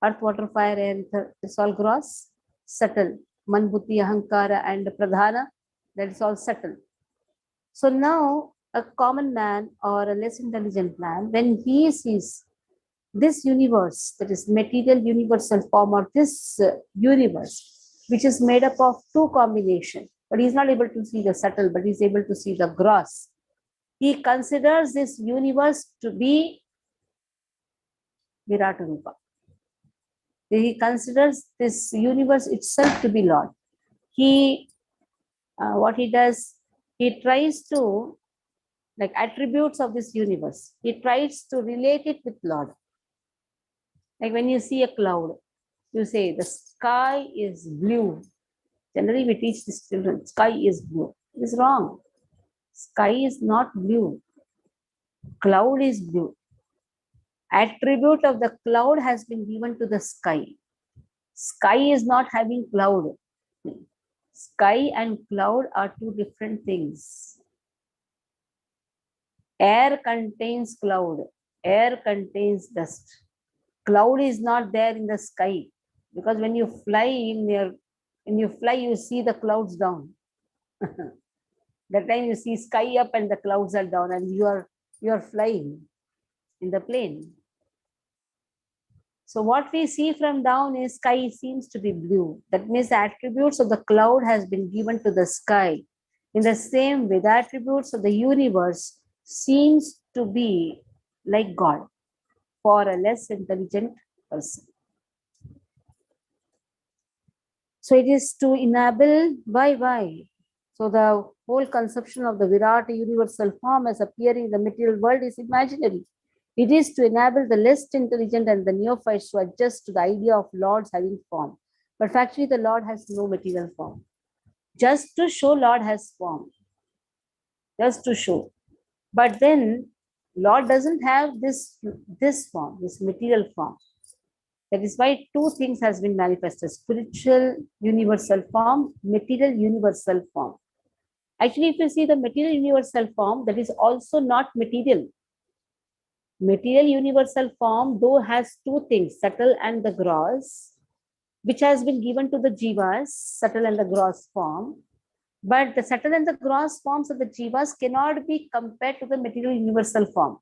earth, water, fire, air, ether, it's all gross, subtle. Man, Buddhi, Ahankara and Pradhana, that is all subtle. So now a common man or a less intelligent man, when he sees this universe, that is material universal form, or this universe, which is made up of two combinations, but he is not able to see the subtle, but he is able to see the gross. He considers this universe to be Virata Rupa. He considers this universe itself to be Lord. He, what he does, he tries to, like attributes of this universe, he tries to relate it with Lord. Like when you see a cloud, you say the sky is blue. Generally we teach these children, sky is blue. It is wrong. Sky is not blue. Cloud is blue. Attribute of the cloud has been given to the sky. Sky is not having cloud. Sky and cloud are two different things. Air contains cloud. Air contains dust. Cloud is not there in the sky, because when you fly in your When you fly, you see the clouds down. That time you see sky up and the clouds are down, and you are flying in the plane. So what we see from down is sky seems to be blue. That means the attributes of the cloud has been given to the sky. In the same way, the attributes of the universe seems to be like God for a less intelligent person. So it is to enable, why? So the whole conception of the Virat universal form as appearing in the material world is imaginary. It is to enable the less intelligent and the neophytes to adjust to the idea of Lord's having form. But factually, the Lord has no material form. Just to show Lord has form. Just to show. But then Lord doesn't have this form, this material form. That is why two things has been manifested: spiritual universal form, material universal form. Actually, if you see the material universal form, that is also not material. Material universal form, though, has two things, subtle and the gross, which has been given to the jivas, subtle and the gross form. But the subtle and the gross forms of the jivas cannot be compared to the material universal form.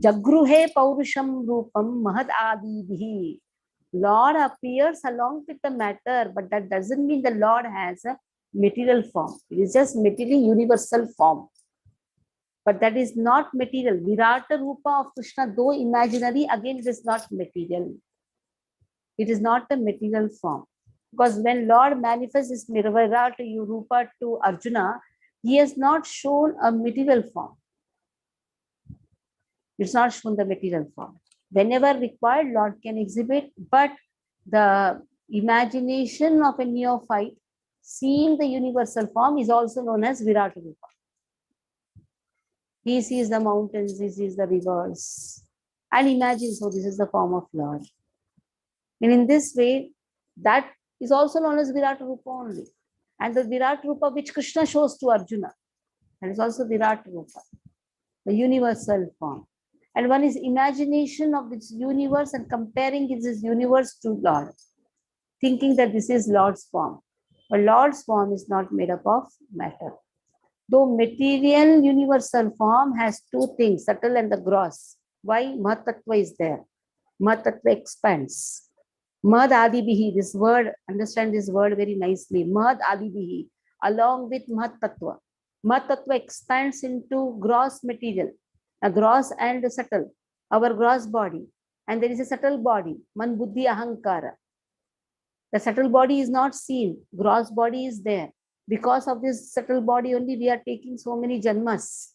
Jagruhe paurusham rupam mahad adibhi. Lord appears along with the matter, but that doesn't mean the Lord has a material form. It is just material universal form. But that is not material. Virata Rupa of Krishna, though imaginary, again it is not material. It is not a material form. Because when Lord manifests his Virata Rupa to Arjuna, he has not shown a material form. It's not shown the material form. Whenever required, Lord can exhibit, but the imagination of a neophyte seeing the universal form is also known as Virata Rupa. He sees the mountains, he sees the rivers, and imagines, oh, this is the form of Lord. And in this way, that is also known as Virata Rupa only. And the Virata Rupa which Krishna shows to Arjuna, that is also Virata Rupa, the universal form. And one is imagination of this universe and comparing this universe to Lord, thinking that this is Lord's form. But Lord's form is not made up of matter. Though material universal form has two things, subtle and the gross. Why? Mahatattva is there. Mahatattva expands. Mahad Adibihi, this word, understand this word very nicely. Mahad Adibihi, along with Mahatattva. Mahatattva expands into gross material, a gross and a subtle, our gross body. And there is a subtle body, Man Buddhi Ahankara. The subtle body is not seen, gross body is there. Because of this subtle body only, we are taking so many janmas.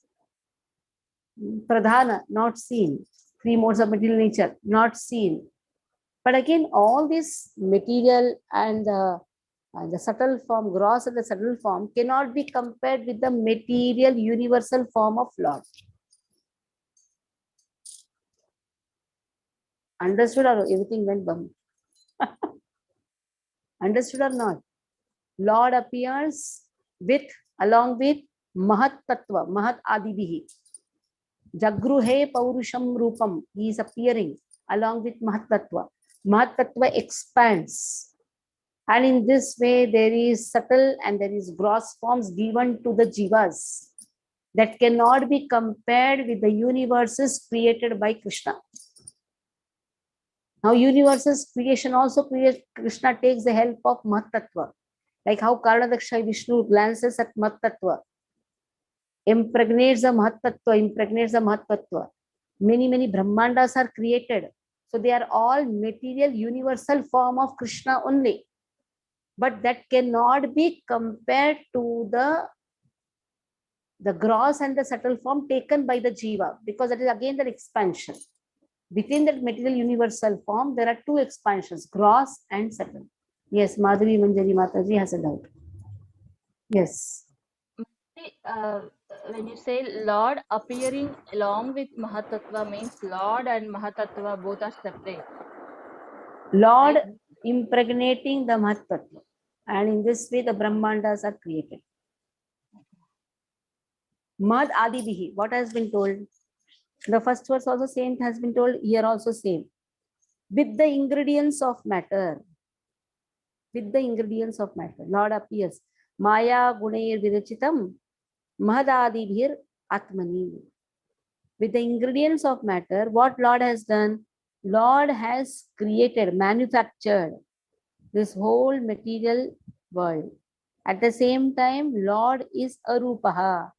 Pradhana, not seen. Three modes of material nature, not seen. But again, all this material and the subtle form, gross and the subtle form, cannot be compared with the material universal form of Lord. Understood or everything went bum? Understood or not? Lord appears along with Mahat Tattva, Mahat Adibihi. Jagruhe Paurusham Rupam. He is appearing along with Mahat Tattva. Mahat Tattva expands. And in this way, there is subtle and there is gross forms given to the jivas that cannot be compared with the universes created by Krishna. Now, universes creation also Krishna takes the help of Mahat Tattva. Like how Karnadaksha Vishnu glances at Mahat Tattva, impregnates the Mahat Tattva. Many Brahmandas are created. So they are all material universal form of Krishna only. But that cannot be compared to the gross and the subtle form taken by the jiva, because that is again the expansion. Within that material universal form, there are two expansions, gross and subtle. Yes, Madhuri Manjari Mataji has a doubt. Yes. When you say Lord appearing along with Mahatattva, means Lord and Mahatattva both are separate. Lord impregnating the Mahatattva. And in this way, the Brahmandas are created. Mad Adibihi, what has been told? The first verse also same has been told, here also same. With the ingredients of matter. with the ingredients of matter. Lord appears. Maya gunair virachitam mahadadibhir atmani. With the ingredients of matter, what Lord has done? Lord has created, manufactured this whole material world. At the same time, Lord is arupaha,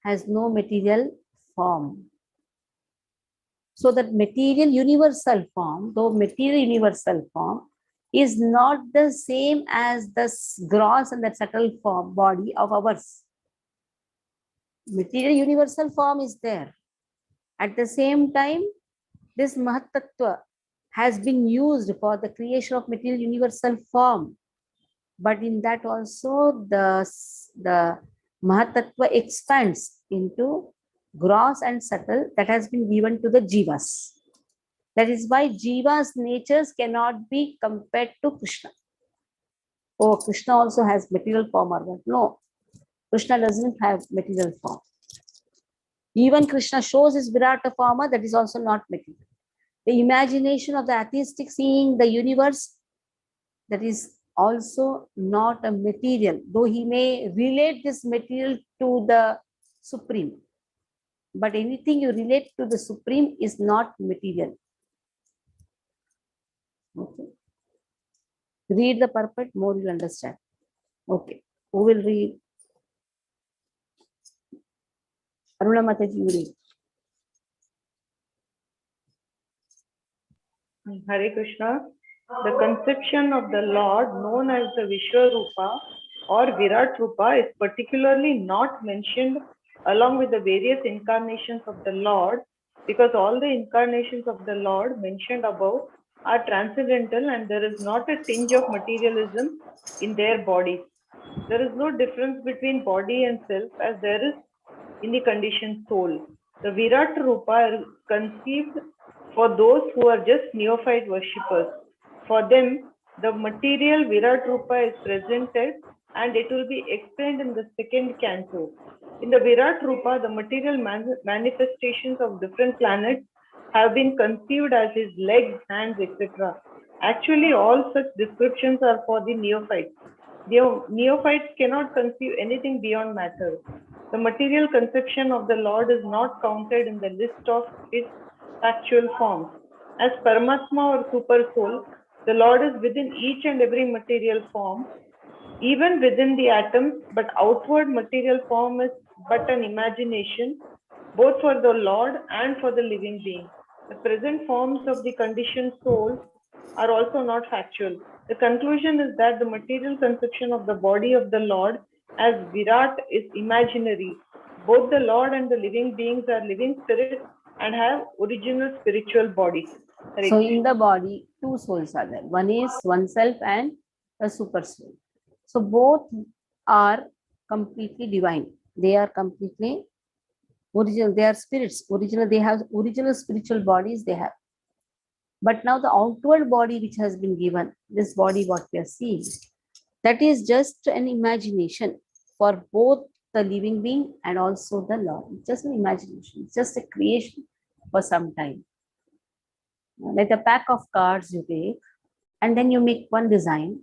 has no material form. So that material universal form, though material universal form, is not the same as the gross and the subtle form body of ours. Material universal form is there. At the same time, this Mahatattva has been used for the creation of material universal form. But in that also the Mahatattva expands into gross and subtle that has been given to the Jivas. That is why Jiva's natures cannot be compared to Krishna. Oh, Krishna also has material form or what? No, Krishna doesn't have material form. Even Krishna shows his Virata form, that is also not material. The imagination of the atheistic seeing the universe, that is also not a material, though he may relate this material to the Supreme. But anything you relate to the Supreme is not material. Okay. Read the purport, more you'll understand. Okay. Who will read? Aruna Mataji, you read. Hare Krishna. The conception of the Lord known as the Vishwarupa or Virat Rupa is particularly not mentioned along with the various incarnations of the Lord, because all the incarnations of the Lord mentioned above are transcendental and there is not a tinge of materialism in their bodies. There is no difference between body and self as there is in the conditioned soul. The Virat Rupa is conceived for those who are just neophyte worshippers. For them, the material Virat Rupa is presented and it will be explained in the second canto. In the Virat Rupa, the material manifestations of different planets have been conceived as his legs, hands, etc. Actually, all such descriptions are for the neophytes. The neophytes cannot conceive anything beyond matter. The material conception of the Lord is not counted in the list of his factual forms. As Paramatma or Super Soul, the Lord is within each and every material form, even within the atoms, but outward material form is but an imagination, both for the Lord and for the living being. The present forms of the conditioned soul are also not factual. The conclusion is that the material conception of the body of the Lord as Virat is imaginary. Both the Lord and the living beings are living spirits and have original spiritual bodies. So in the body, two souls are there. One is oneself and the super soul. So both are completely divine. They are completely original. They are spirits. Original. They have original spiritual bodies. They have. But now the outward body which has been given, this body what we are seeing, that is just an imagination for both the living being and also the Lord. It's just an imagination. It's just a creation for some time. Like a pack of cards you take, and then you make one design.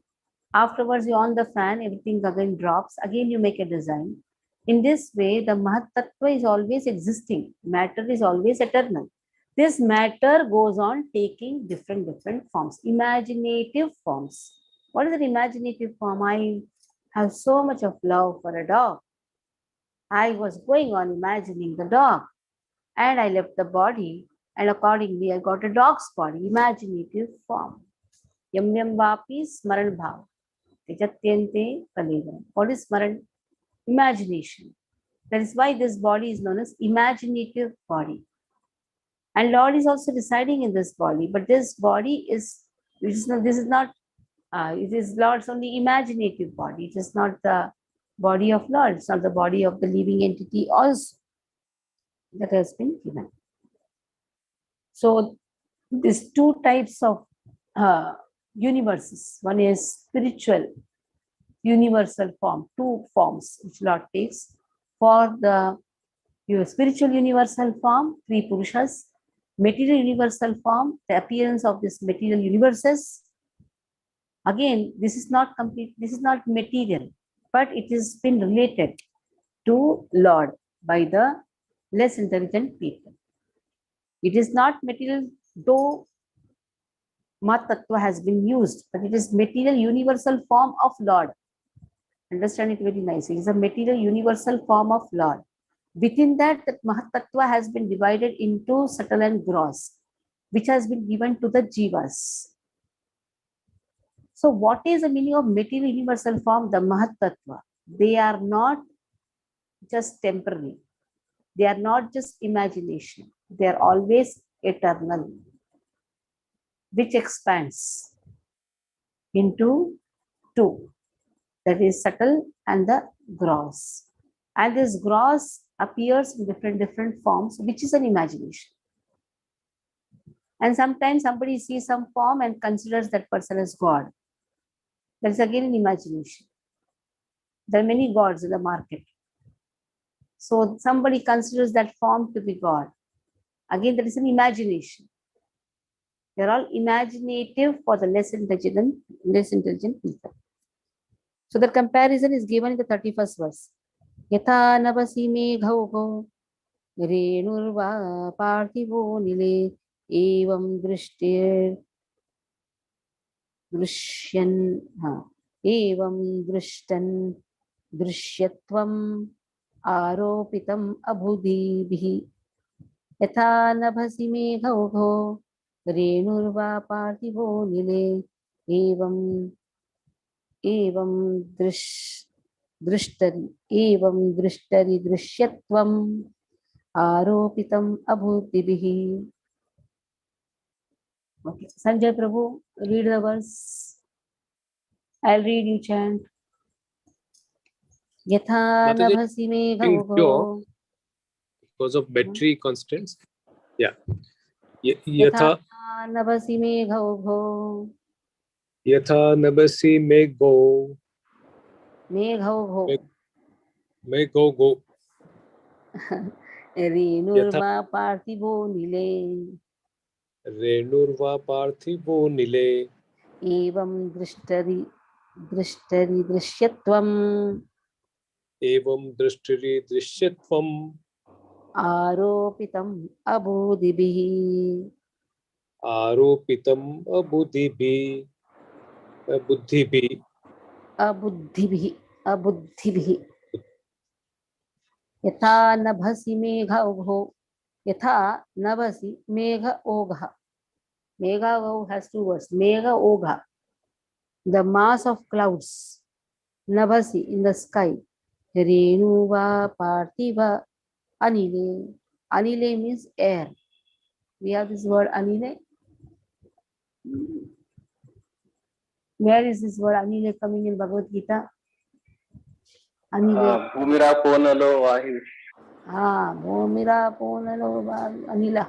Afterwards, you on the fan, everything again drops. Again, you make a design. In this way, the Mahatattva is always existing. Matter is always eternal. This matter goes on taking different forms, imaginative forms. What is an imaginative form? I have so much of love for a dog. I was going on imagining the dog, and I left the body, and accordingly, I got a dog's body, imaginative form. Yam yam vapi smaran bhav. What is smaran? Imagination. That is why this body is known as imaginative body. And Lord is also residing in this body, but this body is, it is Lord's only imaginative body. It is not the body of Lord. It's not the body of the living entity also that has been given. So these two types of universes. One is spiritual universal form, two forms which Lord takes. For the spiritual universal form, three Purushas. Material universal form, the appearance of this material universes. Again, this is not complete, this is not material, but it has been related to Lord by the less intelligent people. It is not material, though Mat Tattva has been used, but it is material universal form of Lord. Understand it very nicely. It is a material universal form of Lord. Within that, that Mahat Tattva has been divided into subtle and gross, which has been given to the Jivas. So what is the meaning of material universal form? The Mahat Tattva. They are not just temporary. They are not just imagination. They are always eternal, which expands into two. That is subtle and the gross. And this gross appears in different forms, which is an imagination. And sometimes somebody sees some form and considers that person as God. That is again an imagination. There are many gods in the market. So somebody considers that form to be God. Again, that is an imagination. They're all imaginative for the less intelligent people. So the comparison is given in the 31st verse. Yatha navasi meghaugo renurva parthivo nile evam drishtir drishyan evam drishtan drishyatvam aropitam abhudibhi yatha nabhasi meghaugo renurva parthivo nile evam दृष्टरि एवं दृष्टरि दृश्यत्वम् आरोपितम् अभूतिभिः. Okay, Sanjay Prabhu, read the verse. I'll read you chant. Yatha nabhasi meghaugo. Because of battery constants. Yeah. Yatha nabhasi meghaugo. Yatha nabasi megho. Meghaugo. Megho. Renurva parthivo nile. Renurva parthivo nile. Evam drishtari drishyatvam. Evam drishtari drishyatvam. Aropitam abudibhi. Aropitam abudibhi. Buddhibhi. Abuddhibhi. Yatha nabhasi meghaugo. Yatha nabhasi megha ogha. Megha ogha has two words. Megha ogha, the mass of clouds. Nabhasi, in the sky. Renuva parthiva anile. Anile means air. We have this word anile. Where is this word anile coming in Bhagavad Gita? Anile. Bhumira ponalo vahi. Bhumira ponalo anila.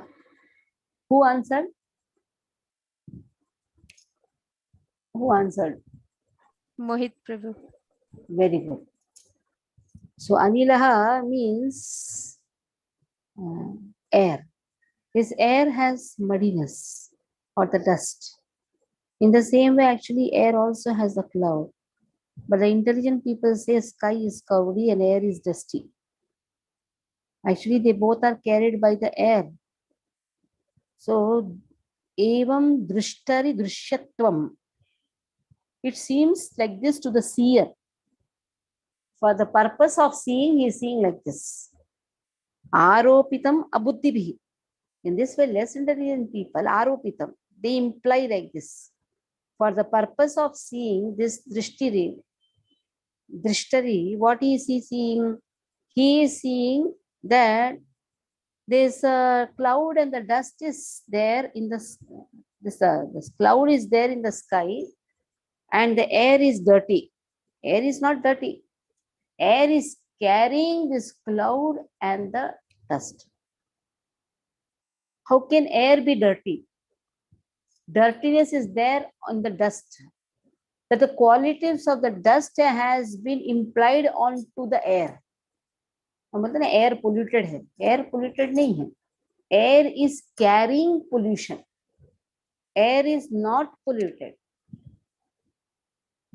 Who answered? Who answered? Mohit Prabhu. Very good. So anilaha means air. This air has muddiness or the dust. In the same way, actually, air also has a cloud. But the intelligent people say sky is cloudy and air is dusty. Actually, they both are carried by the air. So, evam drishtari drishyatvam. It seems like this to the seer. For the purpose of seeing, he is seeing like this. Aropitam abuddhibhi. In this way, less intelligent people, aropitam, they imply like this. For the purpose of seeing this drishtari, what is he seeing? He is seeing that this cloud and the dust is there in the this cloud is there in the sky, and the air is dirty. Air is not dirty. Air is carrying this cloud and the dust. How can air be dirty? Dirtiness is there on the dust. That the qualities of the dust has been implied onto the air. मतलब ना air polluted है. Air polluted नहीं है. Air is carrying pollution. Air is not polluted.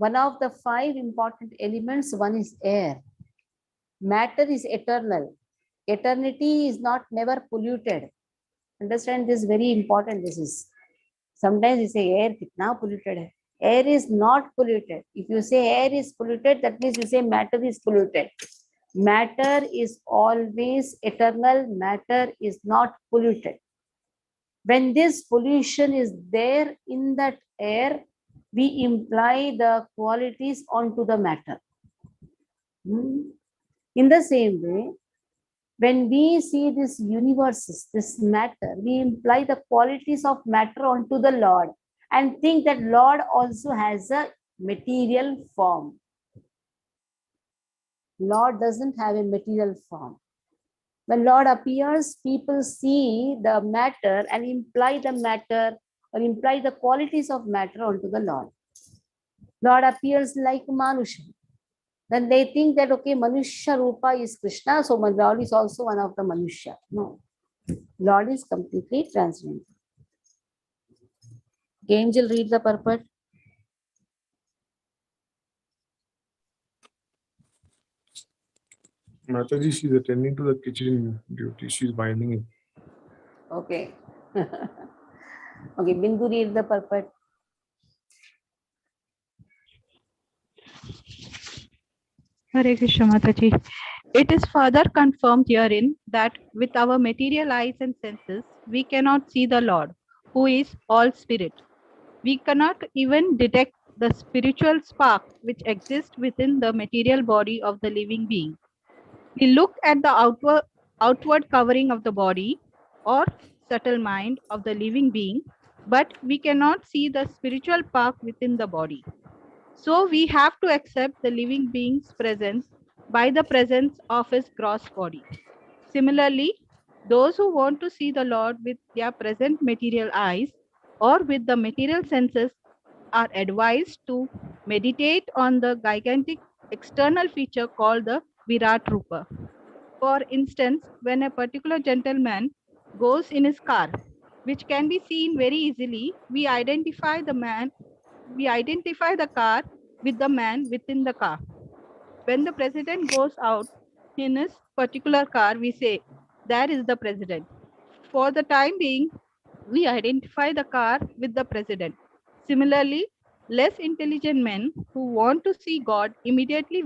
One of the 5 important elements, one is air. Matter is eternal. Eternity is not never polluted. Understand this, very important this is. Sometimes you say air kitna polluted hai. Air is not polluted. If you say air is polluted, that means you say matter is polluted. Matter is always eternal. Matter is not polluted. When this pollution is there in that air, we imply the qualities onto the matter. In the same way, when we see this universes, this matter, we imply the qualities of matter onto the Lord and think that Lord also has a material form. Lord doesn't have a material form. When Lord appears, people see the matter and imply the matter or imply the qualities of matter onto the Lord. Lord appears like Manusha. Then they think that, okay, Manushya Rupa is Krishna, so Lord is also one of the Manushya. No. Lord is completely transcendental. Angel, read the purport. Mataji, she's attending to the kitchen duty. She's binding it. Okay. Okay, Bindu, read the purport. Hare Krishna Mataji. It is further confirmed herein that with our material eyes and senses, we cannot see the Lord, who is all spirit. We cannot even detect the spiritual spark which exists within the material body of the living being. We look at the outward covering of the body or subtle mind of the living being, but we cannot see the spiritual spark within the body. So we have to accept the living being's presence by the presence of his gross body. Similarly, those who want to see the Lord with their present material eyes or with the material senses are advised to meditate on the gigantic external feature called the Virat Rupa. For instance, when a particular gentleman goes in his car, which can be seen very easily, we identify the car with the man within the car. When the president goes out in his particular car, we say, that is the president. For the time being, we identify the car with the president. Similarly, less intelligent men who want to see God immediately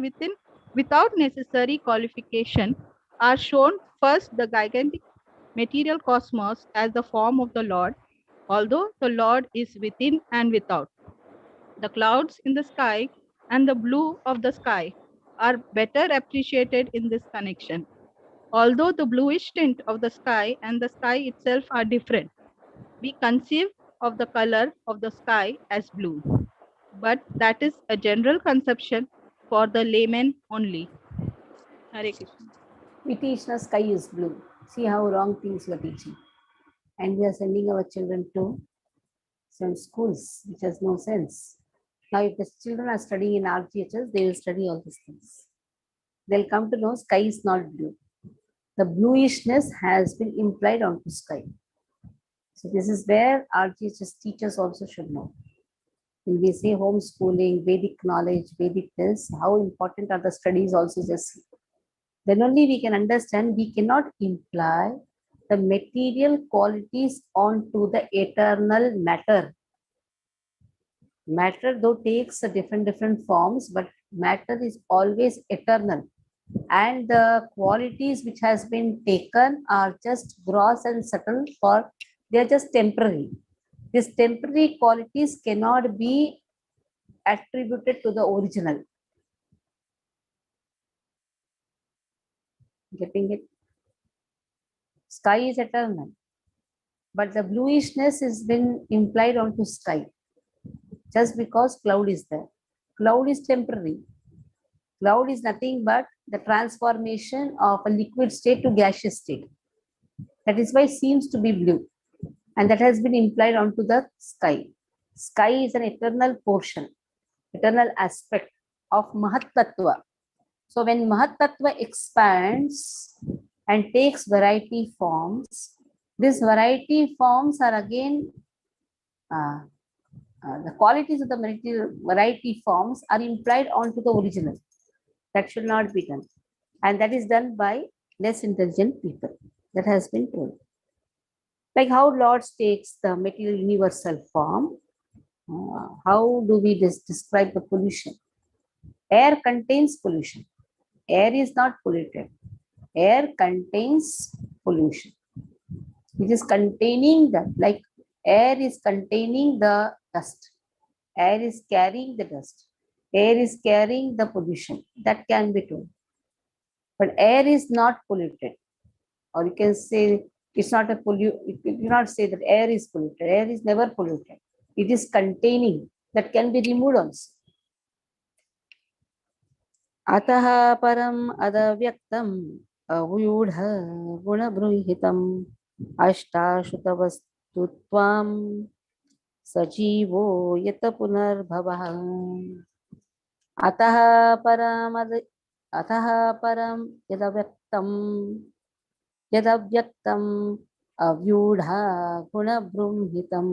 without necessary qualification are shown first the gigantic material cosmos as the form of the Lord, although the Lord is within and without. The clouds in the sky and the blue of the sky are better appreciated in this connection. Although the bluish tint of the sky and the sky itself are different, we conceive of the color of the sky as blue. But that is a general conception for the layman only. Hare Krishna. We teach the sky is blue. See how wrong things we are teaching. And we are sending our children to some schools, which has no sense. Now, if the children are studying in RGHS, they will study all these things. They'll come to know sky is not blue. The bluishness has been implied onto sky. So this is where RGHS teachers also should know. When we say homeschooling, Vedic knowledge, Vedic this, how important are the studies also just. Then only we can understand we cannot imply the material qualities onto the eternal matter. Matter though takes a different forms, but matter is always eternal. And the qualities which has been taken are just gross and subtle, for they are just temporary. These temporary qualities cannot be attributed to the original. Getting it? Sky is eternal, but the bluishness has been implied onto sky just because cloud is there. Cloud is temporary. Cloud is nothing but the transformation of a liquid state to gaseous state. That is why it seems to be blue. And that has been implied onto the sky. Sky is an eternal portion, eternal aspect of Mahat Tattva. So when Mahat Tattva expands and takes variety forms, these variety forms are again the qualities of the variety forms are implied onto the original. That should not be done. And that is done by less intelligent people. That has been told. Like how Lord takes the material universal form. How do we describe the pollution? Air contains pollution. Air is not polluted. Air contains pollution. It is containing the, like air is containing the dust. Air is carrying the dust. Air is carrying the pollution. That can be told. But air is not polluted. Or you can say it's not a you cannot say that air is polluted. Air is never polluted. It is containing. That can be removed also. Ataha param adavyaktam avyudha gunabruhitam ashtashutavastutvam sajivo yata punarbhavah. Ataha param yadavyaktam avyudha gunabruhitam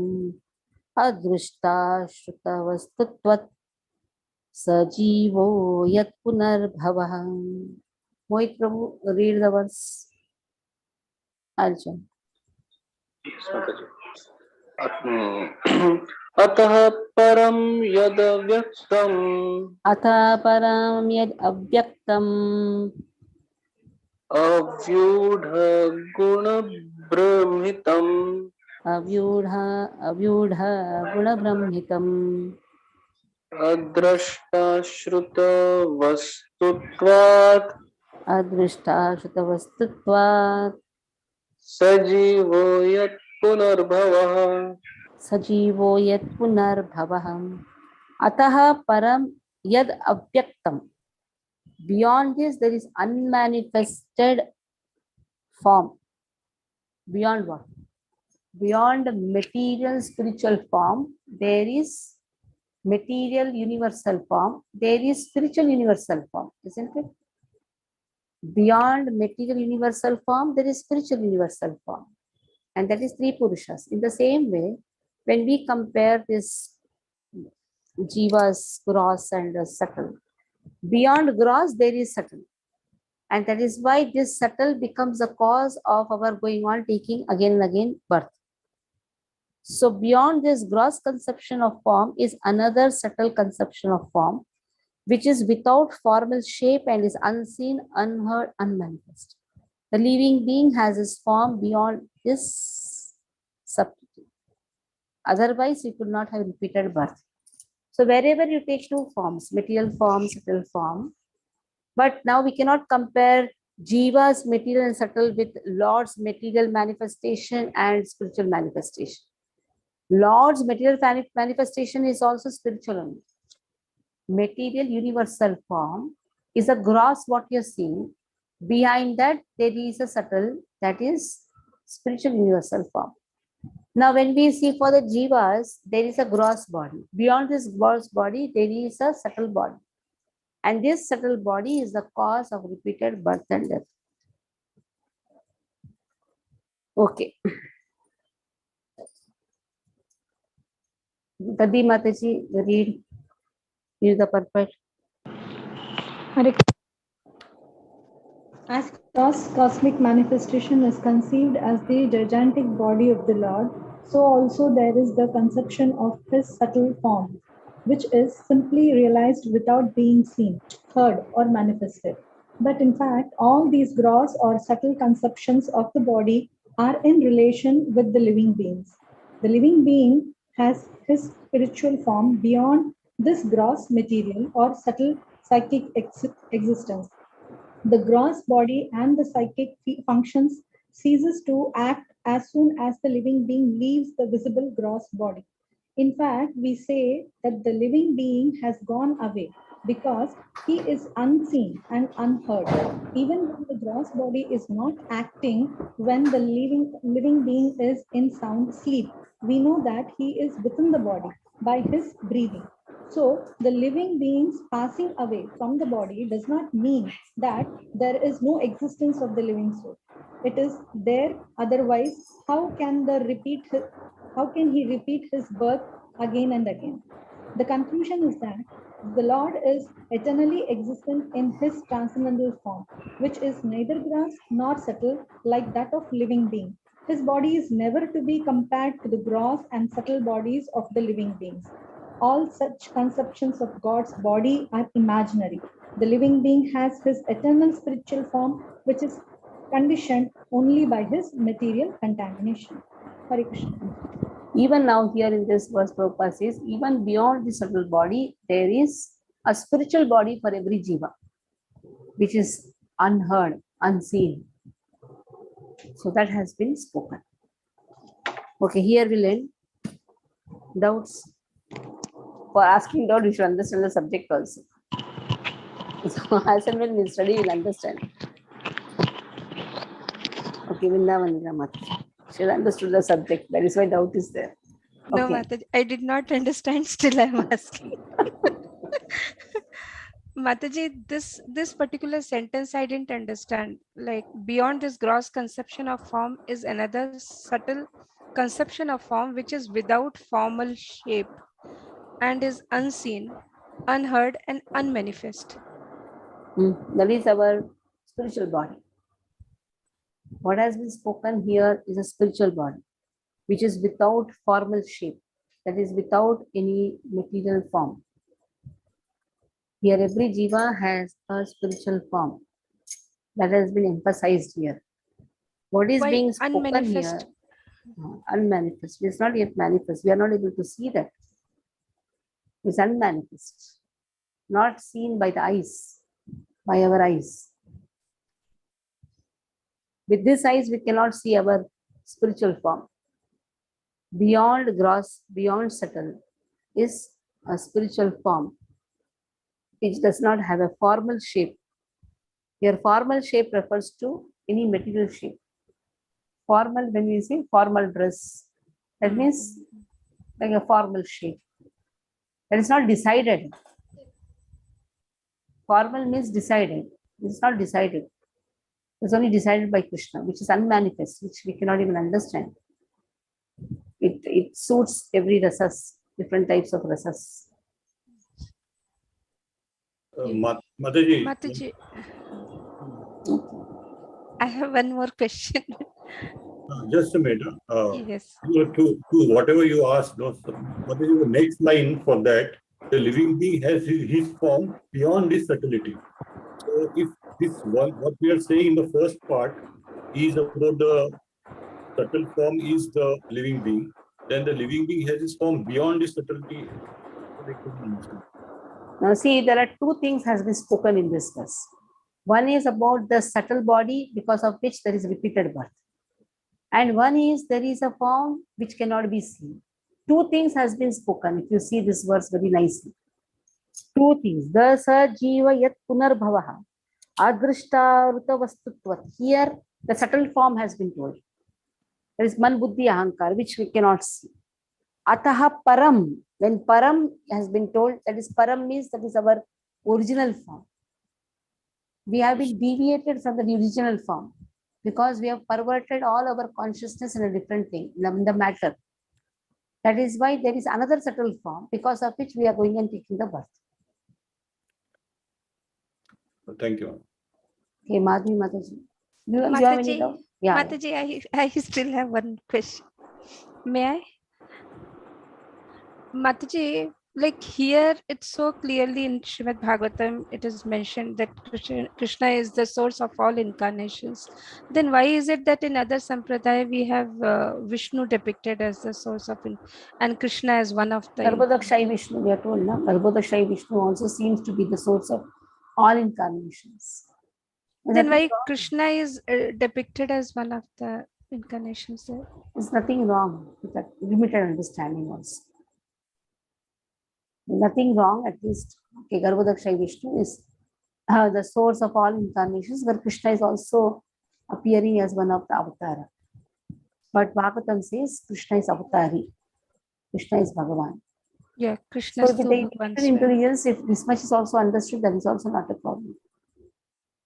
adrushtashrutavastutvat sajivo yat punarbhavah. Mohit Prabhu, read the verse. Arjun. Atah param yad avyaktam. Atah param yad avyaktam. Avyudha guna brahmitam. Avyudha guna brahmitam. Adrashta shruta vastutvat. Adrishta shruta vastutvat. Sajivo yat punarbhavah. Sajivo yat punarbhavah. Ataha param yad avyaktam. Beyond this, there is unmanifested form. Beyond what? Beyond material spiritual form, there is material universal form. There is spiritual universal form, isn't it? Beyond material universal form, there is spiritual universal form. And that is three Purushas. In the same way, when we compare this Jiva's gross and subtle, beyond gross, there is subtle. And that is why this subtle becomes the cause of our going on taking again and again birth. So beyond this gross conception of form is another subtle conception of form, which is without formal shape and is unseen, unheard, unmanifest. The living being has his form beyond this subtlety. Otherwise, we could not have repeated birth. So wherever you take two forms, material form, subtle form, but now we cannot compare Jiva's material and subtle with Lord's material manifestation and spiritual manifestation. Lord's material manifestation is also spiritual only. Material universal form is a gross what you're seeing. Behind that, there is a subtle, that is spiritual universal form. Now, when we see for the Jivas, there is a gross body. Beyond this gross body, there is a subtle body. And this subtle body is the cause of repeated birth and death. Okay. Tadi Mataji, read the perfect. As cosmic manifestation is conceived as the gigantic body of the Lord, so also there is the conception of his subtle form, which is simply realized without being seen, heard, or manifested. But in fact, all these gross or subtle conceptions of the body are in relation with the living beings. The living being has his spiritual form beyond this gross material or subtle psychic existence. The gross body and the psychic functions ceases to act as soon as the living being leaves the visible gross body. In fact, we say that the living being has gone away because he is unseen and unheard. Even when the gross body is not acting, when the living being is in sound sleep, we know that he is within the body by his breathing. So the living beings passing away from the body does not mean that there is no existence of the living soul. It is there. Otherwise, how can he repeat his birth again and again. The conclusion is that the Lord is eternally existent in his transcendental form, which is neither gross nor subtle like that of living being. His body is never to be compared to the gross and subtle bodies of the living beings. All such conceptions of God's body are imaginary. The living being has his eternal spiritual form, which is conditioned only by his material contamination. Hare Krishna. Even now here in this verse, Prabhupada says, even beyond the subtle body, there is a spiritual body for every jiva, which is unheard, unseen. So that has been spoken. Okay, here we'll end. Doubts? For asking doubt, you should understand the subject also. So as and when we study, we'll understand. Okay, Vrindavan Mataji. She understood the subject. That is why doubt is there. No, Okay. Mataji, I did not understand. Still, I'm asking. Mataji, this particular sentence I didn't understand. Like, beyond this gross conception of form is another subtle conception of form which is without formal shape and is unseen, unheard, and unmanifest. That is our spiritual body. What has been spoken here is a spiritual body, which is without formal shape, that is without any material form. Here, every jiva has a spiritual form. That has been emphasized here. What is Why being spoken unmanifest? here? Unmanifest. It's not yet manifest. We are not able to see that. It's unmanifest. Not seen by the eyes, by our eyes. With these eyes, we cannot see our spiritual form. Beyond gross, beyond subtle is a spiritual form which does not have a formal shape. Your formal shape refers to any material shape. Formal, when we say formal dress, that means like a formal shape. That is not decided. Formal means decided. It's not decided. It's only decided by Krishna, which is unmanifest, which we cannot even understand. It suits every rasas, different types of rasas. Mataji. Mataji, I have one more question. Just a minute. Yes. To whatever you asked, what is the next line for that? The living being has his form beyond this subtlety. So if this one, what we are saying in the first part is about the subtle form is the living being, then the living being has his form beyond this subtlety. Now see, there are two things has been spoken in this verse. One is about the subtle body because of which there is repeated birth. And one is there is a form which cannot be seen. Two things has been spoken. If you see this verse very nicely. Two things. The sa jiva yat punarbhavaha adrishta vastutvat. Here the subtle form has been told. There is man buddhi ahankar, which we cannot see. Ataha param. When param has been told, that is param means that is our original form. We have been deviated from the original form because we have perverted all our consciousness in a different thing, in the matter. That is why there is another subtle form because of which we are going and taking the birth. Thank you. Okay, Madhvi Mataji. You have any doubt? Yeah. Mataji, I still have one question. May I? Mataji, like here, it's so clearly in Srimad Bhagavatam, it is mentioned that Krishna is the source of all incarnations. Then why is it that in other sampradaya we have Vishnu depicted as the source of and Krishna as one of the Garbhodakshai Vishnu, we are told, no? Garbhodakshai Vishnu also seems to be the source of all incarnations. Then why Krishna is depicted as one of the incarnations there? There's nothing wrong with that limited understanding also. Nothing wrong, at least. Okay, Garbhodakshai Vishnu is the source of all incarnations, where Krishna is also appearing as one of the avatara. But Bhagavatam says Krishna is avatari. Krishna is Bhagavan. Yeah, Krishna. So with the intelligence, if this much is also understood, that is also not a problem.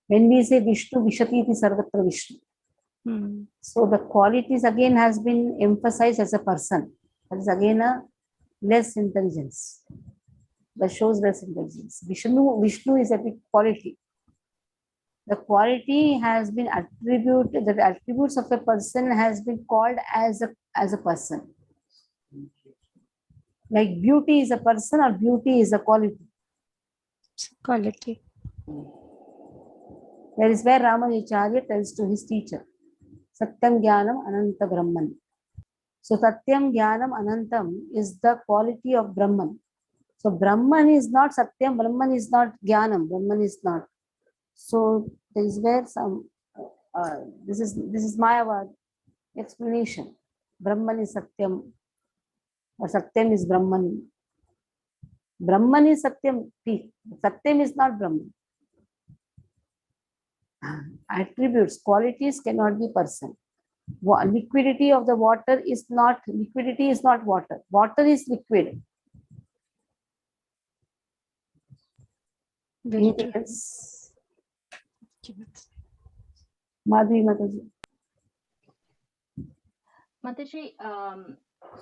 When we say Vishnu, Vishati iti sarvatra Vishnu. So the qualities again has been emphasized as a person. That is again a less intelligence. That shows less intelligence. Vishnu is a big quality. The quality has been attributed, the attributes of a person has been called as a person. Like beauty is a person or beauty is a quality. Quality. That is where Ramanujacharya tells to his teacher, Satyam Jnanam Ananta Brahman. So Satyam Jnanam Anantam is the quality of Brahman. So Brahman is not Satyam, Brahman is not Jnanam, Brahman is not. So there is where some this is Mayavad explanation. Brahman is Satyam, or Satyam is Brahman. Brahman is Satyam. Satyam is not Brahman. Attributes, qualities cannot be person. Liquidity of the water is not water. Water is liquid. Anything else? Madhvi Mataji. Mataji,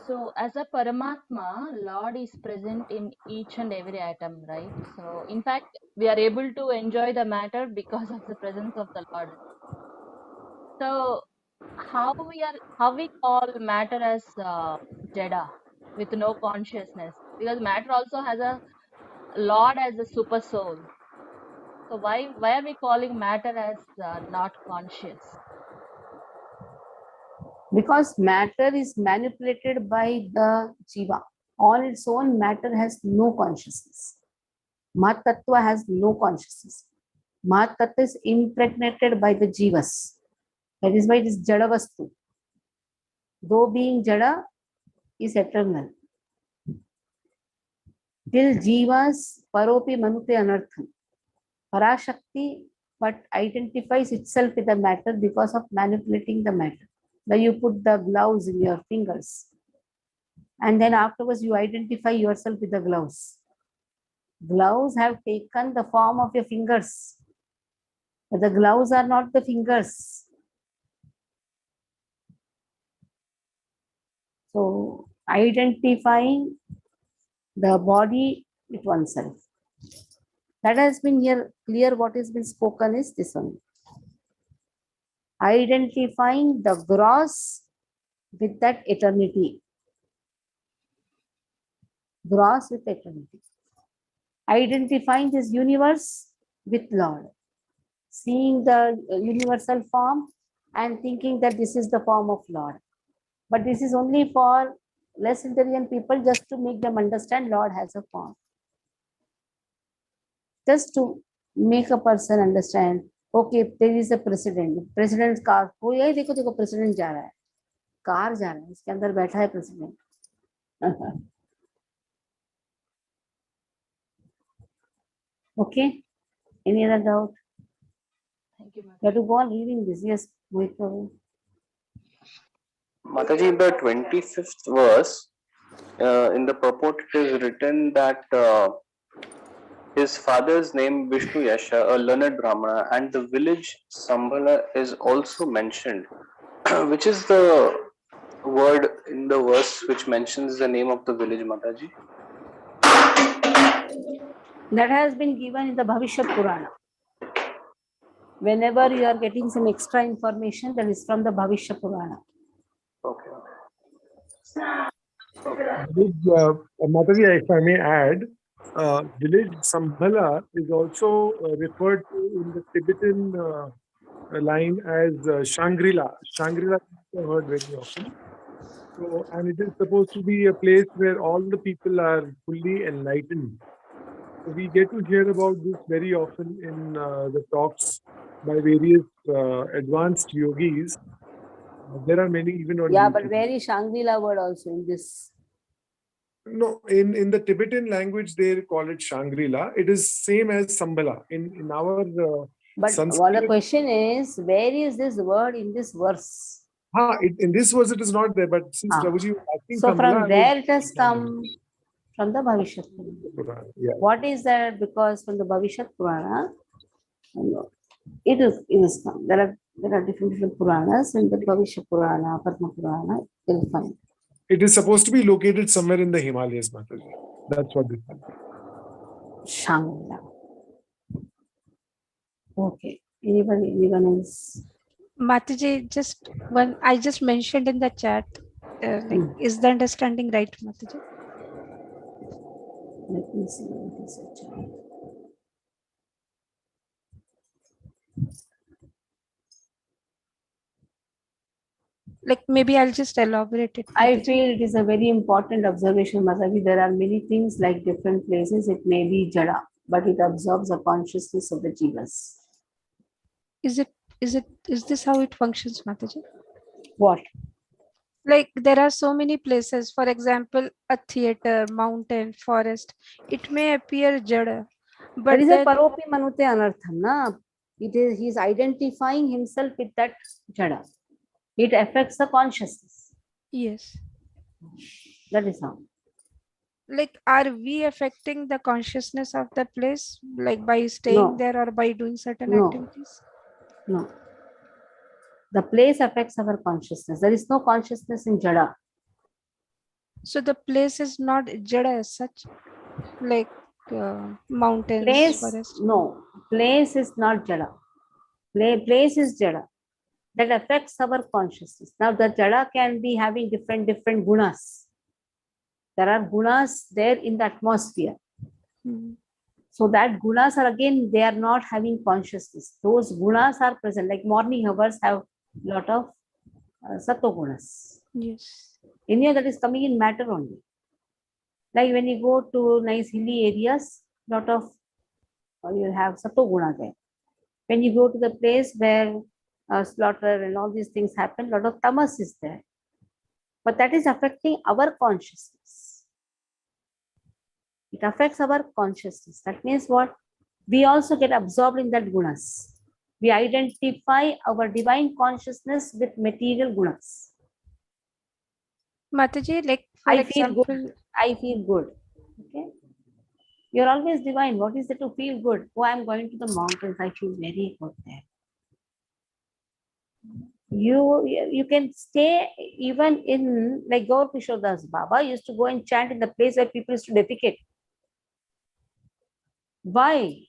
so as a Paramatma, Lord is present in each and every atom, right? So in fact, we are able to enjoy the matter because of the presence of the Lord. So how we call matter as Jada with no consciousness, because matter also has a Lord as a super soul. So why are we calling matter as not conscious? Because matter is manipulated by the Jiva. On its own, matter has no consciousness. Mat Tattva has no consciousness. Mat Tattva is impregnated by the Jivas. That is why it is Jada Vastu. Though being Jada is eternal. Till Jivas Paropi Manute Anartham. Parashakti but identifies itself with the matter because of manipulating the matter. Now you put the gloves in your fingers and then afterwards you identify yourself with the gloves. Gloves have taken the form of your fingers, but the gloves are not the fingers. So identifying the body with oneself. That has been here clear. What has been spoken is this one. Identifying the gross with that eternity. Gross with eternity. Identifying this universe with Lord. Seeing the universal form and thinking that this is the form of Lord. But this is only for less intelligent people, just to make them understand Lord has a form. Just to make a person understand, okay, there is a president. President's car, oh yeah, देखो president जा रहा है, car जा रहा है, इसके अंदर बैठा है president. Okay, any other doubt? Thank you, You have to go on reading this. Yes, wait for it. Mataji, in the 25th verse, in the purport, it is written that his father's name Vishnu Yasha, a learned Brahmana, and the village Sambhala is also mentioned. Which is the word in the verse which mentions the name of the village, Mataji? That has been given in the Bhavishyat Purana. Whenever you are getting some extra information, that is from the Bhavishyat Purana. Okay. Mataji, if I may add, village Sambhala is also referred to in the Tibetan line as Shangri-La. Shangri-La is heard very often. So, and it is supposed to be a place where all the people are fully enlightened. So we get to hear about this very often in the talks by various advanced yogis. There are many even on Yeah, YouTube. but very Shangri-La word also in this. No, in the Tibetan language, they call it Shangri-La. It is same as Sambhala. In our But Sanskrit, the question is, where is this word in this verse? in this verse it is not there, but since Prabhuji was asking So Sambhala, from there it has come from the Bhavishyat Purana. Yeah. What is that? Because from the Bhavishyat Purana, it is come. There are different Puranas, and the Bhavishyat Purana, Padma Purana, you'll find. It is supposed to be located somewhere in the Himalayas, Mataji. That's what this is. Shangla. Okay. Anyone else? Mataji, just one, I just mentioned in the chat, is the understanding right, Mataji? Let me see what is it. Like maybe I'll just elaborate it. I Mataji. feel it is a very important observation, Mataji. There are many things like different places. It may be jada, but it absorbs the consciousness of the jivas. Is this how it functions, Mataji? What? Like there are so many places, for example, a theater, mountain, forest. It may appear jada, but that is then, a paropi manute anartham, na? It is, he is identifying himself with that jada. It affects the consciousness. yes. That is how. Like, are we affecting the consciousness of the place, like by staying No. there or by doing certain No. activities? No. The place affects our consciousness. There is no consciousness in jada. So the place is not jada as such, like mountains, Place, forest. no. Place is not jada. Place is jada. That affects our consciousness. Now the jada can be having different gunas. There are gunas there in the atmosphere. So that gunas are again, they are not having consciousness. Those gunas are present, like morning hours have lot of sattva gunas. Yes. Any that is coming in matter only. Like when you go to nice hilly areas, lot of you have sattva guna there. When you go to the place where slaughter and all these things happen, lot of tamas is there. But that is affecting our consciousness. It affects our consciousness. That means what? We also get absorbed in that gunas. We identify our divine consciousness with material gunas. Mataji, like for I example, feel good. I feel good. Okay. You're always divine. What is it to feel good? Oh, I'm going to the mountains. I feel very good there. You can stay even in, like Gaur Kishore Das Baba used to go and chant in the place where people used to defecate. Why? You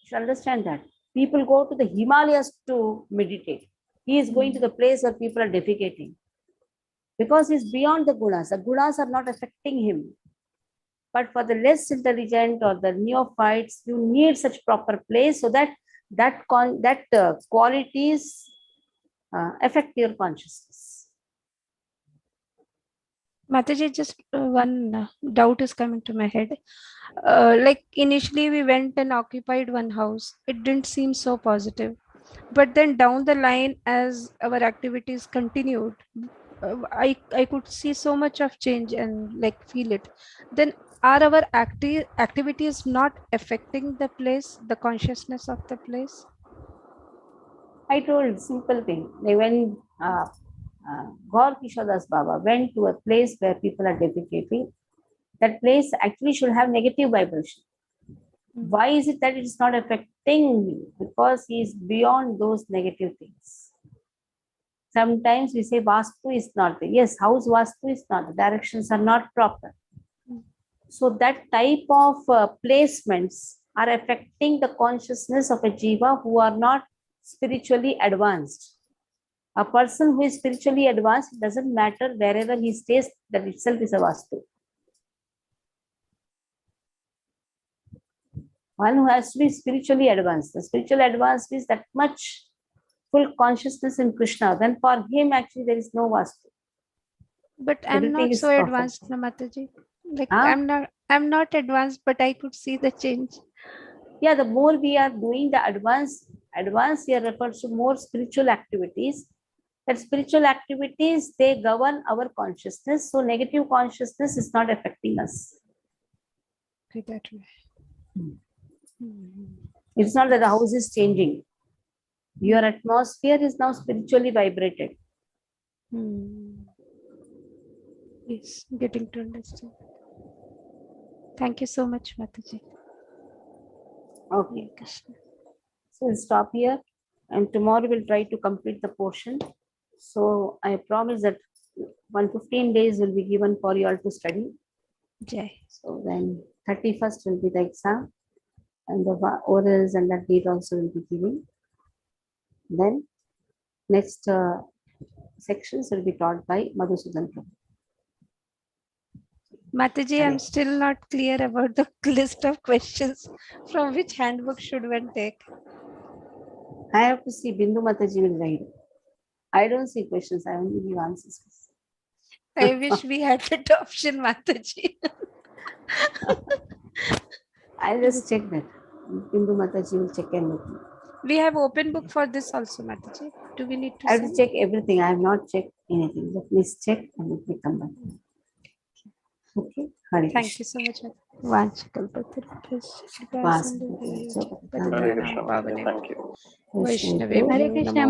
should understand that. People go to the Himalayas to meditate. He is going to the place where people are defecating. Because he's beyond the gunas. The gunas are not affecting him. But for the less intelligent or the neophytes, you need such proper place so that qualities affect your consciousness. Mataji, just one doubt is coming to my head. Like initially we went and occupied one house. It didn't seem so positive. But then down the line, as our activities continued, I could see so much of change and like feel it. Then are our activities not affecting the place, the consciousness of the place? I told simple thing. They went, Gaur Kishore Das Baba went to a place where people are defecating. That place actually should have negative vibration. Why is it that it is not affecting me? Because he is beyond those negative things. Sometimes we say Vastu is not there. Yes, house Vastu is not. The directions are not proper. So that type of placements are affecting the consciousness of a jiva who are not spiritually advanced. A person who is spiritually advanced, it doesn't matter wherever he stays, that itself is a Vastu. One who has to be spiritually advanced. The spiritual advanced is that much full consciousness in Krishna. Then for him, actually, there is no Vastu. But I'm Everything not is so perfect. advanced, Mataji. Like Huh? I'm not advanced, but I could see the change. Yeah, the more we are doing the advanced here refers to more spiritual activities. That spiritual activities, they govern our consciousness. So negative consciousness is not affecting us. Okay, that way. It's not that the house is changing. Your atmosphere is now spiritually vibrated. Yes, getting to understand. Thank you so much, Mataji. Okay. So we'll stop here and tomorrow we'll try to complete the portion. So I promise that 15 days will be given for you all to study. Jai. So then 31st will be the exam, and the orals and that date also will be given. Then next sections will be taught by Madhusudan Prabhu. Mataji, I'm still not clear about the list of questions. From which handbook should one take? I have to see Bindu Mataji will guide. I don't see questions, I only give answers. I wish we had that option, Mataji. I'll just check that. Bindu Mataji will check everything. We have open book for this also, Mataji. Do we need to I have to send? check everything. I have not checked anything. Let me check and let me come back. Okay. Hare Thank Krishna. you so much. Vanchakalpatarubhyascha Hare Krishna. Thank you. Vaishnave Hare Krishna.